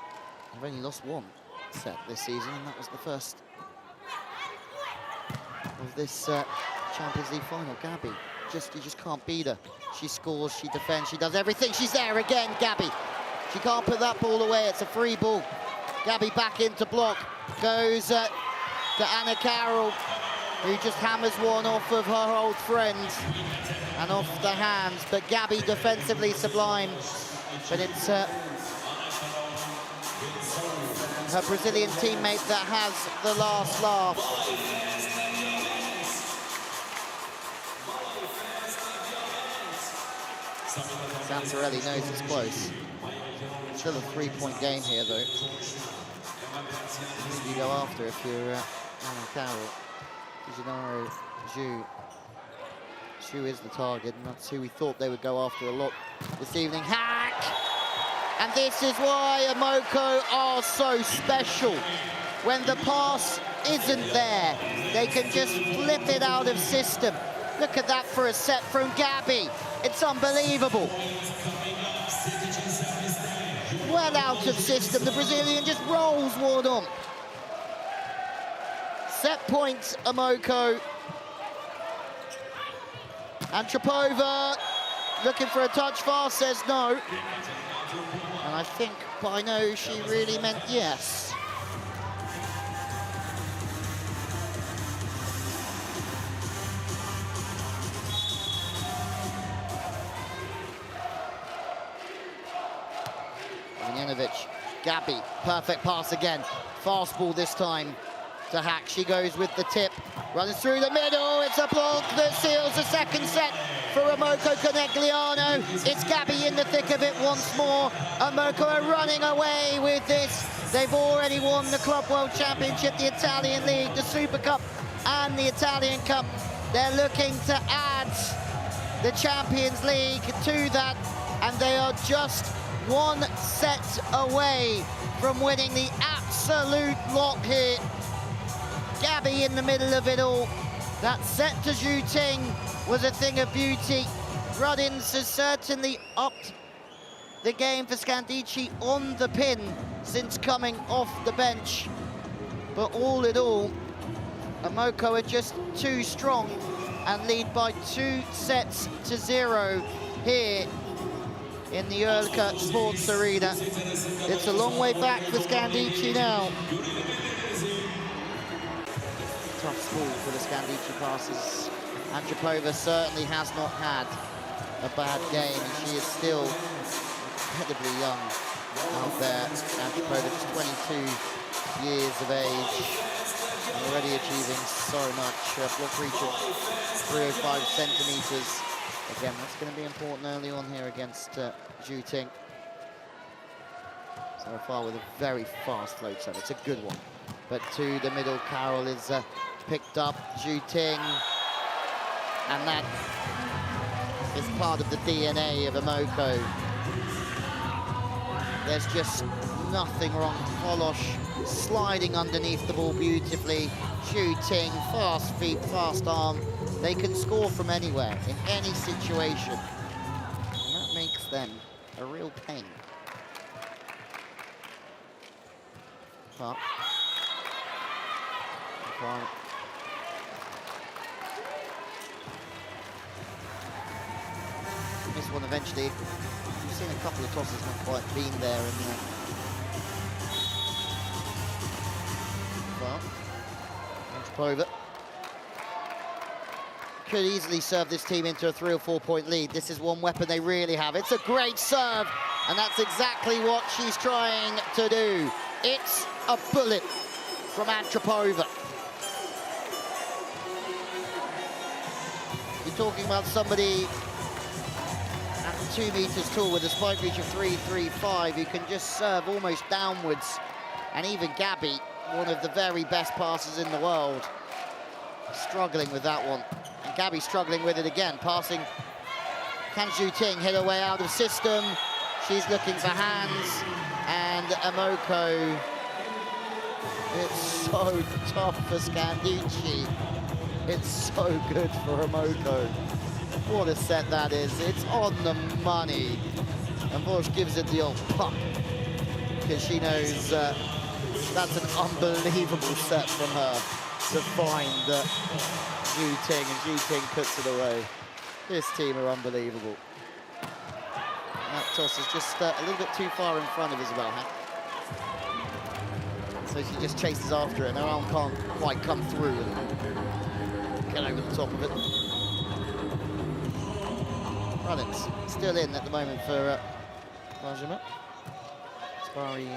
have only lost 1 set this season, and that was the first of this Champions League final. Gabi, you just can't beat her. She scores, she defends, she does everything. She's there again, Gabi. She can't put that ball away. It's a free ball. Gabi back into block. Goes to Anna Carroll, who just hammers one off of her old friend and off the hands. But Gabi defensively sublime. But it's her Brazilian teammate that has the last laugh. Santarelli knows it's close. Still a 3-point game here, though. You go after if you're Anna Carroll. De Gennaro, Zhu is the target, and that's who we thought they would go after a lot this evening. Haak! And this is why Imoco are so special. when the pass isn't there, they can just flip it out of system. Look at that for a set from Gabi. It's unbelievable. Well out of system, the Brazilian just rolls one on. Set points, Imoco. Antropova looking for a touch fast, says no. And I think by no, she really meant yes. Gabi, perfect pass again. Fast ball this time to Haak. She goes with the tip, runs through the middle. It's a block that seals the second set for Imoco Conegliano. It's Gabi in the thick of it once more. Imoco are running away with this. They've already won the Club World Championship, the Italian League, the Super Cup and the Italian Cup. They're looking to add the Champions League to that, and they are just one set away from winning the absolute lot here. Gabi in the middle of it all. That set to Zhu Ting was a thing of beauty. Ruddins has certainly upped the game for Scandichi on the pin since coming off the bench. But all in all, Imoco are just too strong and lead by 2-0 here in the Ülker Sports Arena. It's a long way back for Scandichi now. Tough school for the Scandichi passes. Antropova certainly has not had a bad game, and she is still incredibly young out there. Antropova is 22 years of age and already achieving so much. Block reach of 305 centimeters. Again, that's going to be important early on here against Zhu Ting. So far with a very fast float serve. It's a good one. But to the middle, Carol is picked up. Zhu Ting. And that is part of the DNA of Imoco. There's just nothing wrong. Volos sliding underneath the ball beautifully. Zhu Ting, fast feet, fast arm. They can score from anywhere, in any situation. And that makes them a real pain. But this one eventually, you've seen a couple of tosses not quite been there, and Antropova could easily serve this team into a 3 or 4 point lead. This is one weapon they really have. It's a great serve, and that's exactly what she's trying to do. It's a bullet from Antropova. You're talking about somebody at 2 meters tall with a spike reach of 3.35 who can just serve almost downwards. And even Gabi, one of the very best passers in the world, struggling with that one. And Gabi struggling with it again, passing. Can Zhu Ting hit her way out of system? She's looking for hands, and Imoco. It's so tough for Scandicci. It's so good for Imoco. What a set that is. It's on the money. And Volos gives it the old pop, because she knows that's an unbelievable set from her to find Zhu Ting, and Zhu Ting puts it away. This team are unbelievable. That toss is just a little bit too far in front of Isabelle Haak. So she just chases after it, and her arm can't quite come through and get over the top of it. Ruddins still in at the moment for Benjamin. Spari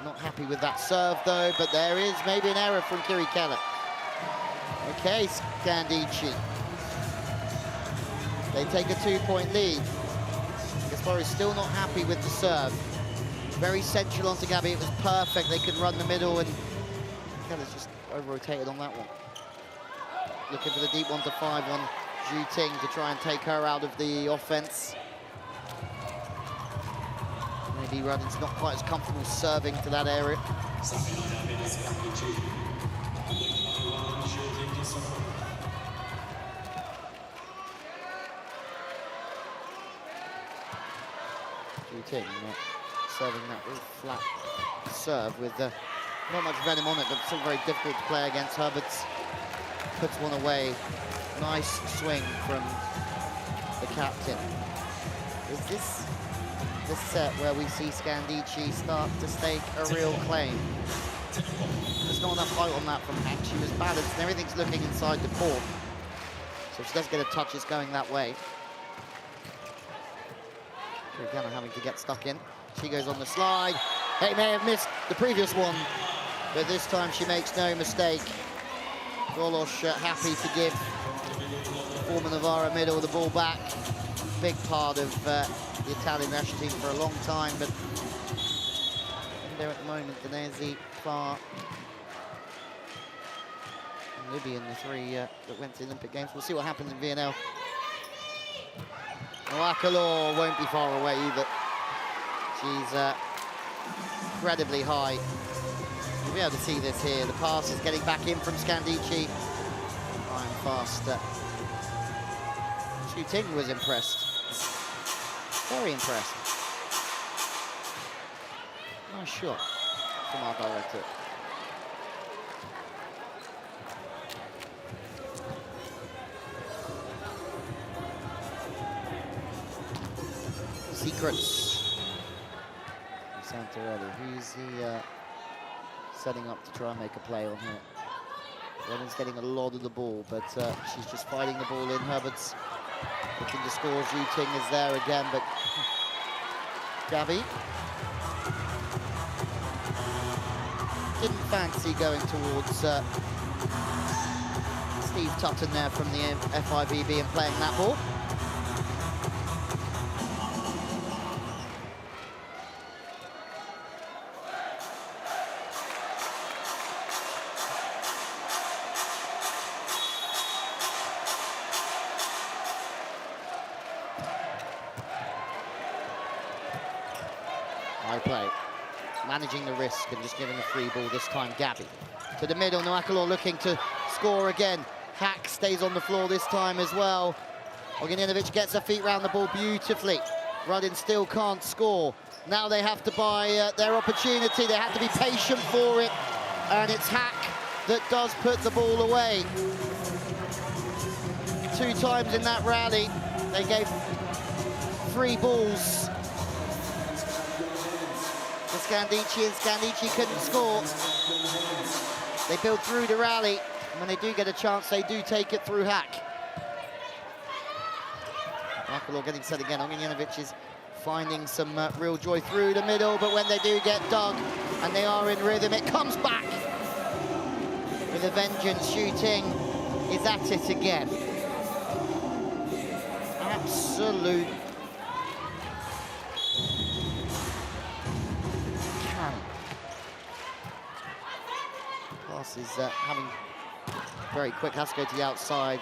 not happy with that serve though, but there is maybe an error from Kiri Keller. Okay, Scandici. They take a 2 point lead. Gaspari's still not happy with the serve. Very central onto Gabi, it was perfect. They could run the middle, and Keller's just over-rotated on that one. Looking for the deep 1 to 5 on Zhu Ting to try and take her out of the offense. maybe Ruddins not quite as comfortable serving to that area. Zhu Ting serving that real flat serve with not much venom on it, but still very difficult to play against. Herberts puts one away. Nice swing from the captain. Is this the set where we see Scandichi start to stake a real claim? There's not enough height on that from Haak. She was balanced and everything's looking inside the court. So if she does get a touch, it's going that way. Conegliano having to get stuck in. She goes on the slide. They may have missed the previous one, but this time she makes no mistake. Volos happy to give former Navarra middle the ball back. Big part of the Italian national team for a long time, but there at the moment, Danesi, Far, and Lubian, the three that went to the Olympic Games. We'll see what happens in VNL. Moakalor won't be far away either. She's incredibly high. You'll be able to see this here. The pass is getting back in from Scandichi. High and fast. Zhu Ting was impressed. Very impressed. Nice shot from our director. Secrets. Santarelli, who's he setting up to try and make a play on here? Ruddins getting a lot of the ball, but she's just fighting the ball in. Herbert's looking to score. Zhu Ting is there again, but Gabi didn't fancy going towards Steve Tutton there from the FIVB and playing that ball. Play, managing the risk and just giving a free ball this time. Gabi to the middle. Moakalor looking to score again. Haak stays on the floor this time as well. Ognjenovic gets her feet round the ball beautifully. Ruddins still can't score. Now they have to buy their opportunity. They have to be patient for it, and it's Haak that does put the ball away. 2 times in that rally, they gave 3 balls to Scandichi, and Scandichi couldn't score. They build through the rally, and when they do get a chance, they do take it through Haak. Moakalor getting set again. Ognjenovic is finding some real joy through the middle, but when they do get dug, and they are in rhythm, it comes back with a vengeance. Zhu Ting is at it again. Absolute Pass is having very quick, has to go to the outside.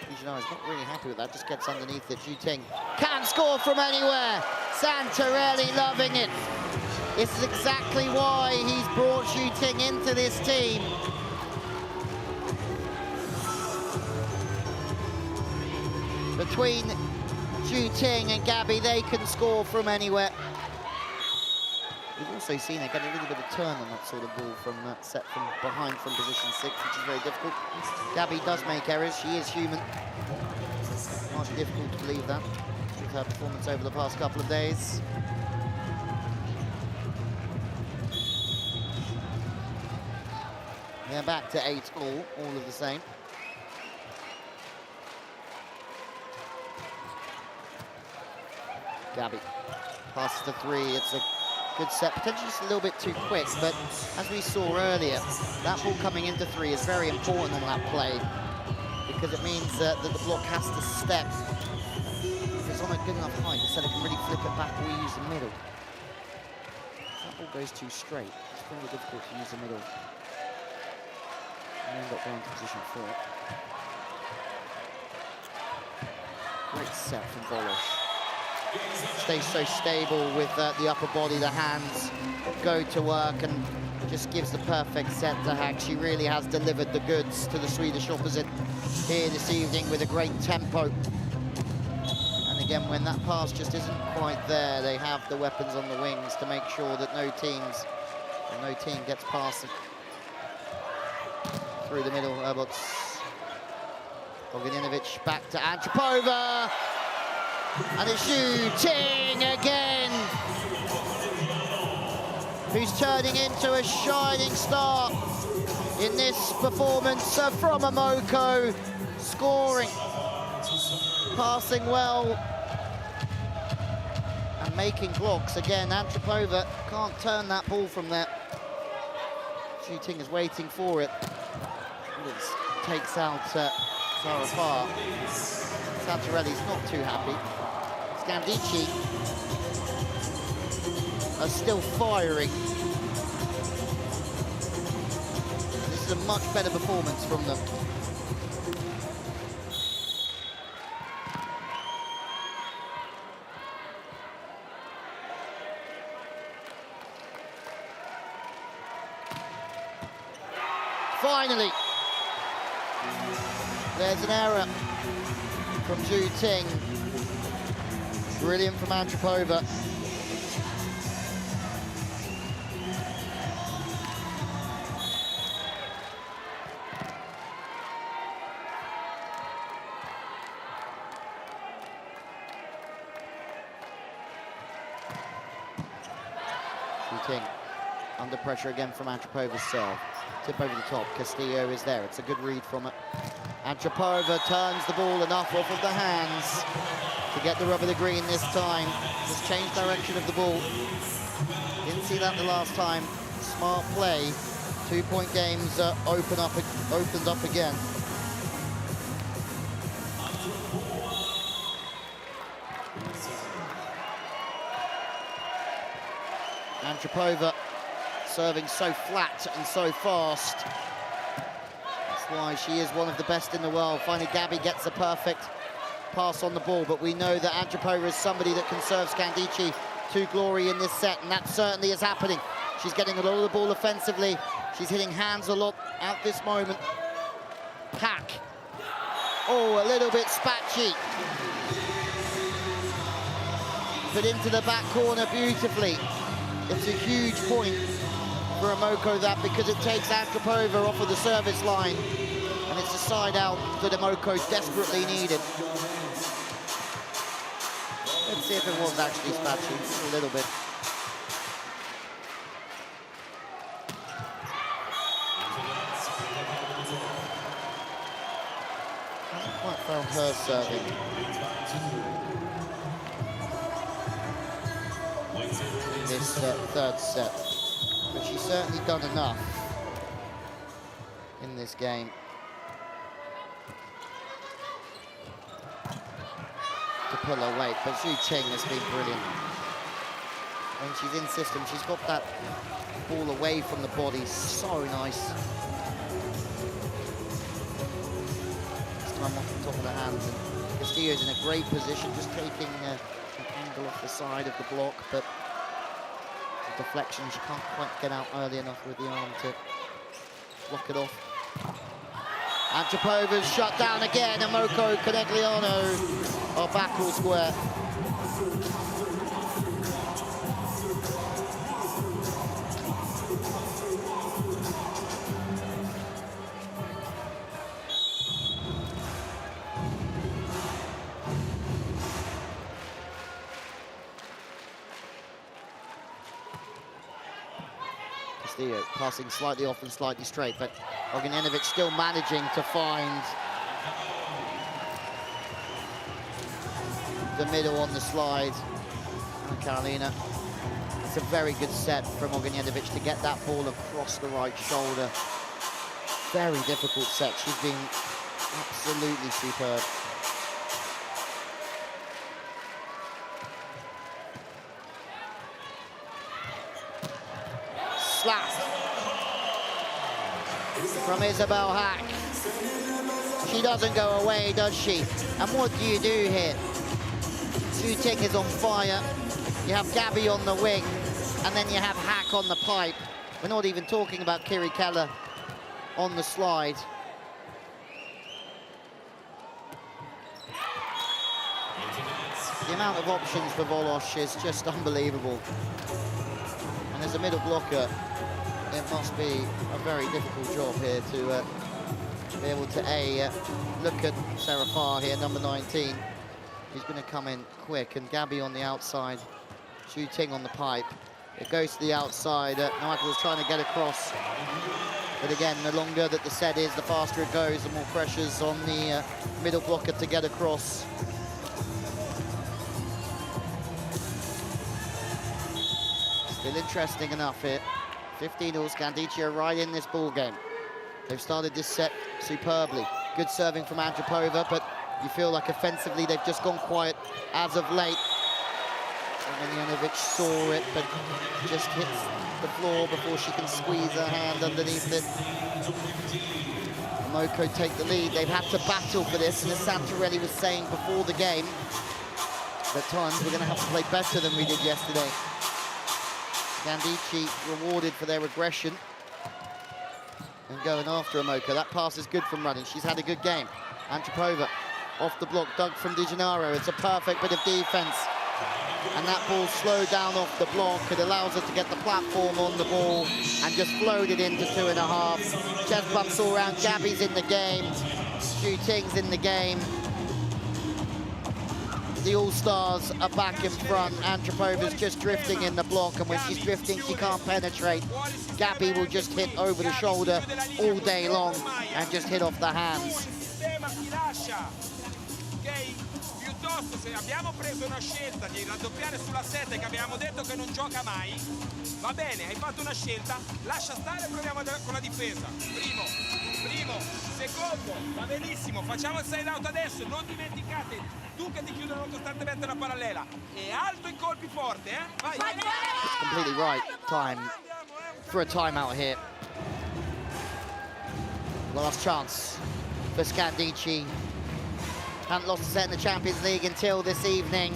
De Gennaro is not really happy with that, just gets underneath it. Zhu Ting can score from anywhere. Santarelli loving it. This is exactly why he's brought Zhu Ting into this team. Between Zhu Ting and Gabi, they can score from anywhere. We've also seen her get a little bit of turn on that sort of ball from set from behind from position 6, which is very difficult. Gabi does make errors. She is human. Not difficult to believe that with her performance over the past couple of days. They're back to 8 all of the same. Gabi passes to 3. It's a good set, potentially just a little bit too quick, but as we saw earlier, that ball coming into 3 is very important on that play because it means that the block has to step. If it's on a good enough height, the setter can really flip it back or use the middle. If that ball goes too straight, it's very difficult to use the middle. And then got down to position 4. Great set from Volos. stays so stable with the upper body, the hands go to work, and just gives the perfect set to Haak. She really has delivered the goods to the Swedish opposite here this evening with a great tempo. And again, when that pass just isn't quite there, they have the weapons on the wings to make sure that no team gets past it. Through the middle, Bogdanovic back to Antropova, and it's Zhu Ting again, who's turning into a shining star in this performance from Imoco, scoring, passing well, and making blocks. Again, Antropova can't turn that ball from there. Zhu Ting is waiting for it. Ruddins takes out Zara Farr. Santarelli's not too happy. Scandichi are still firing. This is a much better performance from them. Finally, there's an error from Zhu Ting. Brilliant from Antropova. Zhu Ting under pressure again from Antropova's serve. Tip over the top, Castillo is there. It's a good read from it. Antropova turns the ball enough off of the hands to get the rub of the green this time. Just changed direction of the ball. Didn't see that the last time. Smart play. 2-point games opened up again. Antropova serving so flat and so fast. That's why she is one of the best in the world. Finally, Gabi gets a perfect pass on the ball, but we know that Antropova is somebody that can serve Scandichi to glory in this set, and that certainly is happening. She's getting a lot of the ball offensively. She's hitting hands a lot at this moment. Haak. Oh, a little bit spatchy. But into the back corner beautifully. It's a huge point for Imoco, that, because it takes Antropova off of the service line, and it's a side out that Imoco desperately needed. Let's see if it was actually spatchy, a little bit. Hasn't quite found her serving. In this third set. But she's certainly done enough in this game to pull her weight. But Zhu Ting has been brilliant. When she's in system, she's got that ball away from the body. So nice. This time off the top of the hands. And Castillo's in a great position, just taking an angle off the side of the block. But deflection, she can't quite get out early enough with the arm to block it off. Antropova's shut down again. Imoco, Conegliano are back all square. Passing slightly off and slightly straight, but Bogdanovic still managing to find the middle on the slide. And Carolina, it's a very good set from Bogdanovic to get that ball across the right shoulder. Very difficult set. She's been absolutely superb. Slap from Isabelle Haak. She doesn't go away, does she? And what do you do here? Zhu Ting is on fire. You have Gabi on the wing, and then you have Haak on the pipe. We're not even talking about Kiri Keller on the slide. The amount of options for Volos is just unbelievable. And as a middle blocker, it must be a very difficult job here to be able to look at Sarah Farr here, number 19. He's going to come in quick, and Gabi on the outside, Zhu Ting on the pipe. It goes to the outside. Noakel's trying to get across. But again, the longer that the set is, the faster it goes, the more pressure's on the middle blocker to get across. Still interesting enough here. 15-all, Scandichi are right in this ball game. They've started this set superbly. Good serving from Antropova, but you feel like offensively they've just gone quiet as of late. Milanovic saw it, but just hits the floor before she can squeeze her hand underneath it. Imoco take the lead. They've had to battle for this, and as Santarelli was saying before the game, at times we're going to have to play better than we did yesterday. Scandicci rewarded for their aggression and going after Imoco. That pass is good from Ruddins. She's had a good game. Antropova off the block, dug from De Gennaro. It's a perfect bit of defense. And that ball slowed down off the block. It allows her to get the platform on the ball and just float it into 2.5. Chest bumps all around. Gabi's in the game. Zhu Ting's in the game. The All-Stars are back in front. Antropova's just drifting in the block, and when she's drifting, she can't penetrate. Gabi will just hit over the shoulder all day long and just hit off the hands. Piuttosto, se abbiamo preso una scelta di raddoppiare sulla 7 che abbiamo detto che non gioca mai, va bene, hai fatto una scelta, lascia stare e proviamo con la difesa. Primo, secondo, va benissimo, facciamo il side out adesso, non dimenticate, tu che ti chiudono costantemente la parallela. E alto i colpi forte, vai! It's completely right time for a timeout here. Last chance for Scandici. Hadn't lost a set in the Champions League until this evening.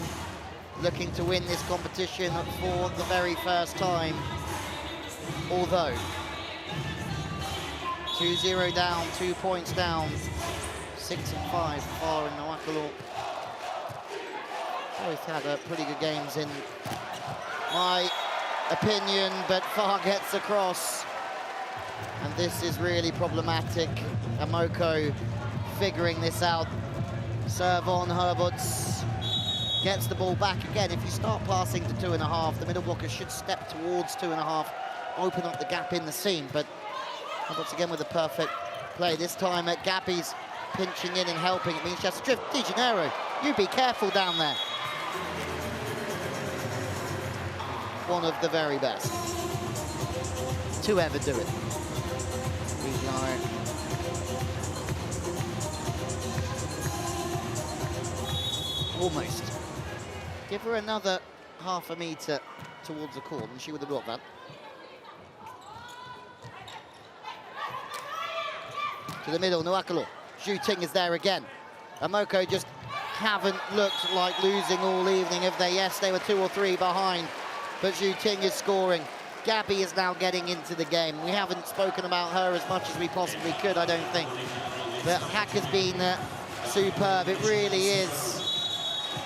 Looking to win this competition for the very first time. Although 2-0 down, 2 points down, 6-5 far in Noakello. Both had pretty good games in my opinion, but Farr gets across. And this is really problematic. Imoco figuring this out. Serve on Herberts, gets the ball back again. If you start passing to 2.5, the middle blocker should step towards 2.5, open up the gap in the seam. But Herberts again with a perfect play. This time at Gabi's pinching in and helping. It means she has to drift. De Gennaro, you be careful down there. One of the very best to ever do it. De Gennaro. Almost. Give her another half a metre towards the court and she would have got that. To the middle, Noakello. Zhu Ting is there again. Imoco just haven't looked like losing all evening, have they? Yes, they were 2 or 3 behind, but Zhu Ting is scoring. Gabi is now getting into the game. We haven't spoken about her as much as we possibly could, I don't think. But Haak has been superb. It really is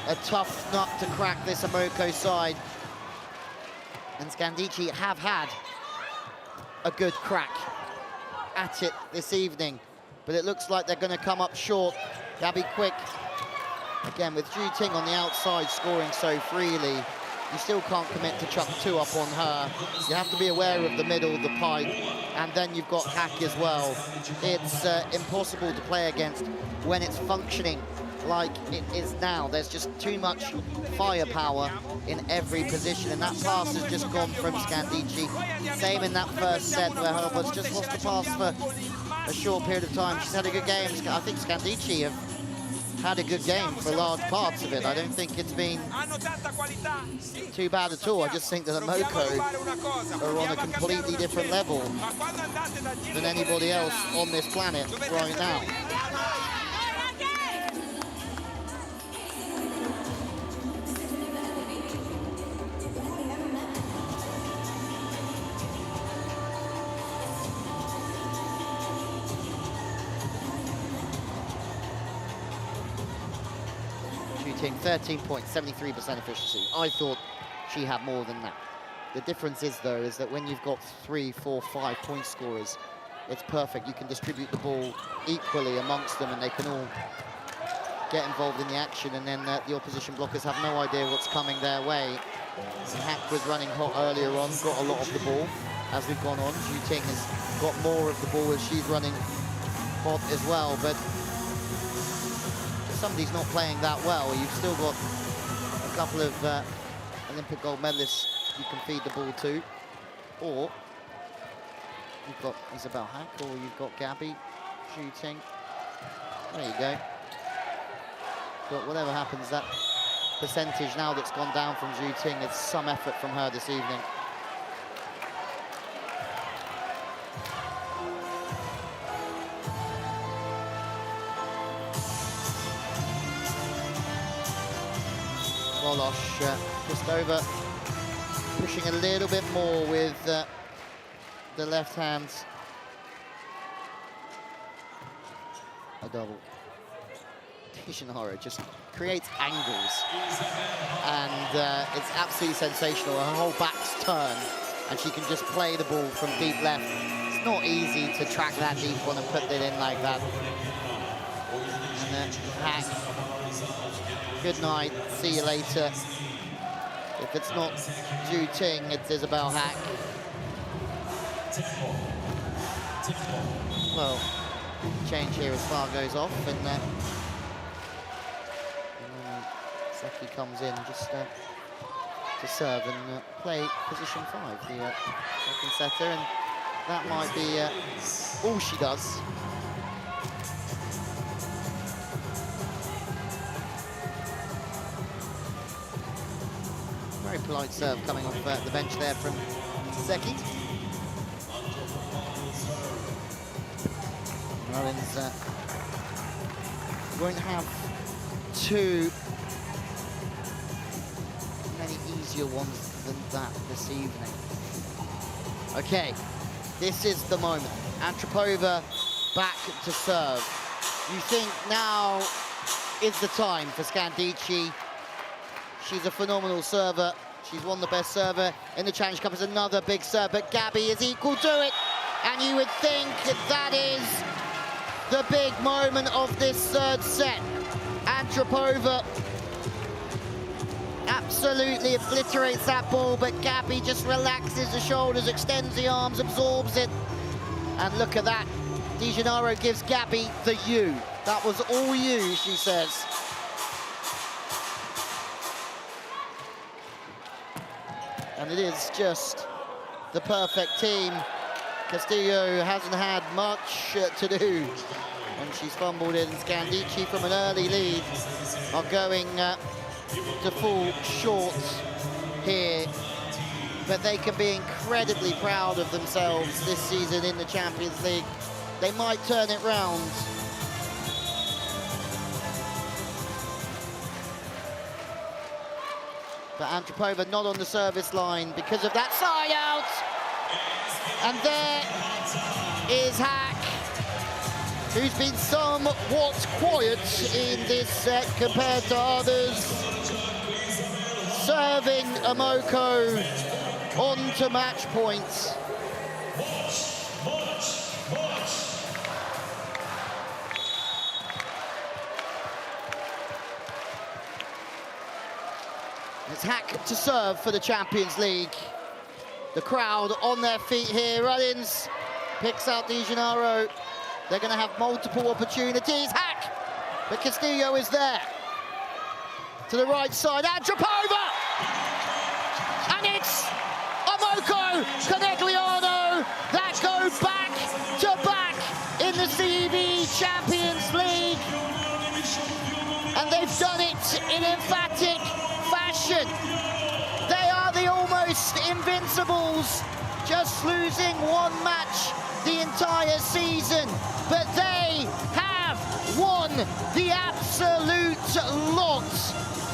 a tough nut to crack, this Imoco side. And Scandici have had a good crack at it this evening, but it looks like they're going to come up short. Gabi quick, again with Zhu Ting on the outside scoring so freely. You still can't commit to chuck 2 up on her. You have to be aware of the middle, the pipe, and then you've got Haak as well. It's impossible to play against when it's functioning like it is now. There's just too much firepower in every position, and that pass has just gone from Scandici. Same in that first set where Herbert's just lost the pass for a short period of time. She's had a good game. I think Scandici have had a good game for large parts of it. I don't think it's been too bad at all. I just think that Imoco are on a completely different level than anybody else on this planet right now. Ting, 13 points, 73% efficiency. I thought she had more than that. The difference is, though, is that when you've got 3, 4, 5 point scorers, it's perfect. You can distribute the ball equally amongst them and they can all get involved in the action, and then the opposition blockers have no idea what's coming their way. Haak was running hot earlier on, got a lot of the ball as we've gone on. Zhu Ting has got more of the ball as she's running hot as well, but if somebody's not playing that well, you've still got a couple of Olympic gold medalists you can feed the ball to, or you've got Isabelle Haak, or you've got Gabi, Zhu Ting. There you go. But whatever happens, that percentage now that's gone down from Zhu Ting, it's some effort from her this evening. Volos just over, pushing a little bit more with the left hand. A double. De Gennaro just creates angles, and it's absolutely sensational. Her whole back's turned, and she can just play the ball from deep left. It's not easy to track that deep one and put it in like that. And then Haak, good night, see you later. If it's not Zhu Ting, it's Isabelle Haak. Well, change here as far goes off, and Seki comes in just to serve and play position 5, the second setter, and that might be all she does. Very polite serve coming off the bench there from Seki. Ruddins won't have too many easier ones than that this evening. Okay, this is the moment. Antropova back to serve. You think now is the time for Scandichi. She's a phenomenal server. She's won the best server in the Challenge Cup. It's another big serve, but Gabi is equal to it. And you would think that is the big moment of this third set. Antropova absolutely obliterates that ball, but Gabi just relaxes the shoulders, extends the arms, absorbs it. And look at that. De Gennaro gives Gabi the U. That was all you, she says. And it is just the perfect team. Castillo hasn't had much to do, and she's fumbled in. Scandichi from an early lead are going to fall short here, but they can be incredibly proud of themselves this season in the Champions League. They might turn it round. But Antropova not on the service line because of that side out. And there is Haak, who's been somewhat quiet in this set compared to others. Serving Imoco on to match point. It's Haak to serve for the Champions League. The crowd on their feet here. Ruddins picks out De Gennaro. They're going to have multiple opportunities. Haak, but Castillo is there. To the right side, Antropova! And it's Imoco, Conegliano that go back to back in the CV Champions League. And they've done it in emphatic fashion. They are the almost invincibles, just losing one match the entire season, but they have won the absolute lot.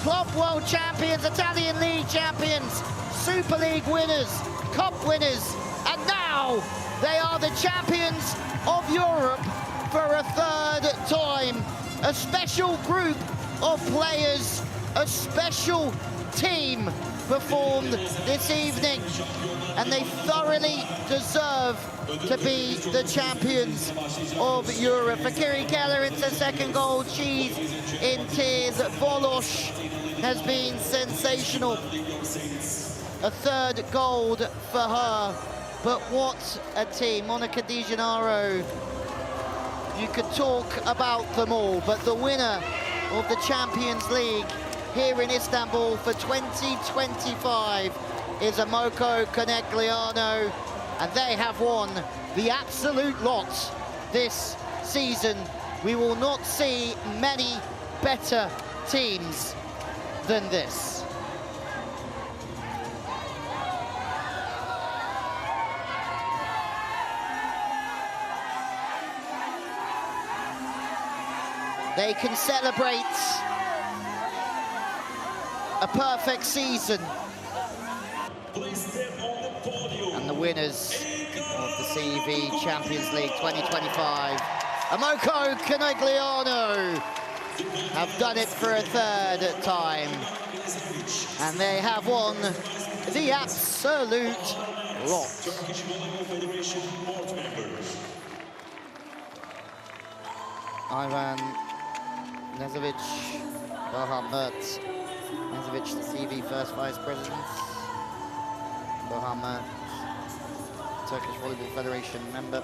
Club World Champions, Italian League champions, Super League winners, Cup winners, and now they are the champions of Europe for a third time. A special group of players a special team performed this evening, and they thoroughly deserve to be the champions of Europe. For Kiri Keller, it's her second gold. She's in tears. Volos has been sensational. A third gold for her, but what a team. Monica De Gennaro, you could talk about them all, but the winner of the Champions League here in Istanbul for 2025 is Imoco Conegliano, and they have won the absolute lot this season. We will not see many better teams than this. They can celebrate a perfect season. And the winners of the CEV Champions League 2025, Imoco Conegliano, have done it for a third time. And they have won the absolute lot. Ivan Nezovic, Bohan Mert. Nezovic, the CV first vice president. Bohan Mert, Turkish Volleyball Federation member.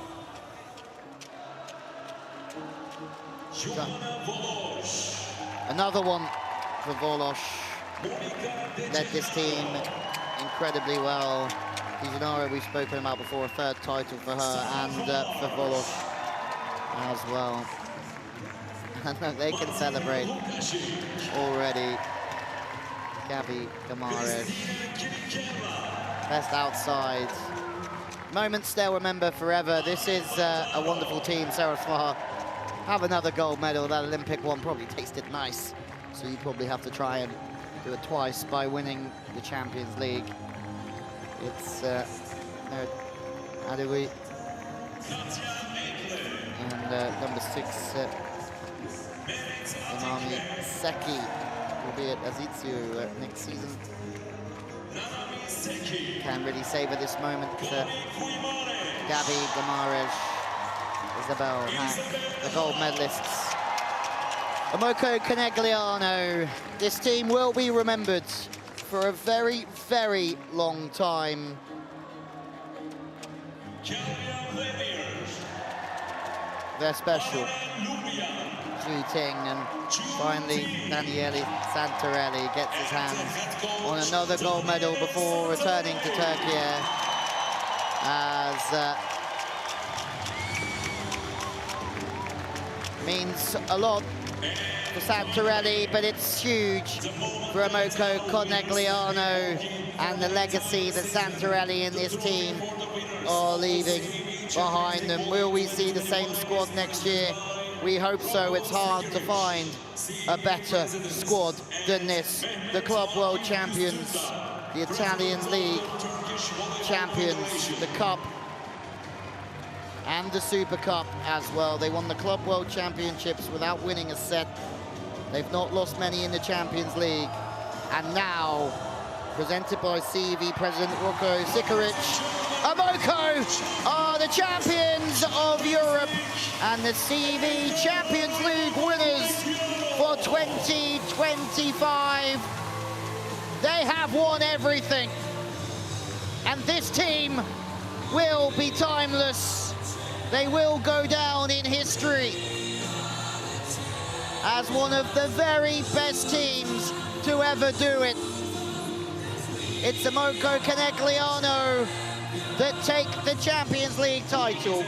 Another one for Volos. Led this team incredibly well. De Gennaro, we've spoken about before, a third title for her, and for Volos as well. And they can celebrate already. Gabi Guimarães, best outside. Moments they'll remember forever. This is a wonderful team. Saraswat have another gold medal. That Olympic one probably tasted nice, so you probably have to try and do it twice by winning the Champions League. It's Adewi and number 6 Imami Seki will be at Azitsu next season. Can really savor this moment. Gabi Guimarães, Isabelle Haak, the gold medalists. Imoco Conegliano, this team will be remembered for a very, very long time. They're special. Zhu Ting, and finally Daniele Santarelli gets his hands on another gold medal before returning to Turkey, as means a lot for Santarelli, but it's huge for Imoco Conegliano and the legacy that Santarelli and this team are leaving behind them. Will we see the same squad next year? We hope so. It's hard to find a better squad than this. The Club World Champions, the Italian League Champions, the Cup, and the Super Cup as well. They won the Club World Championships without winning a set. They've not lost many in the Champions League. And now, presented by CEV President Rocco Sikoric, Imoco are the champions of Europe and the CEV Champions League winners for 2025. They have won everything, and this team will be timeless. They will go down in history as one of the very best teams to ever do it. It's Imoco Conegliano that take the Champions League title.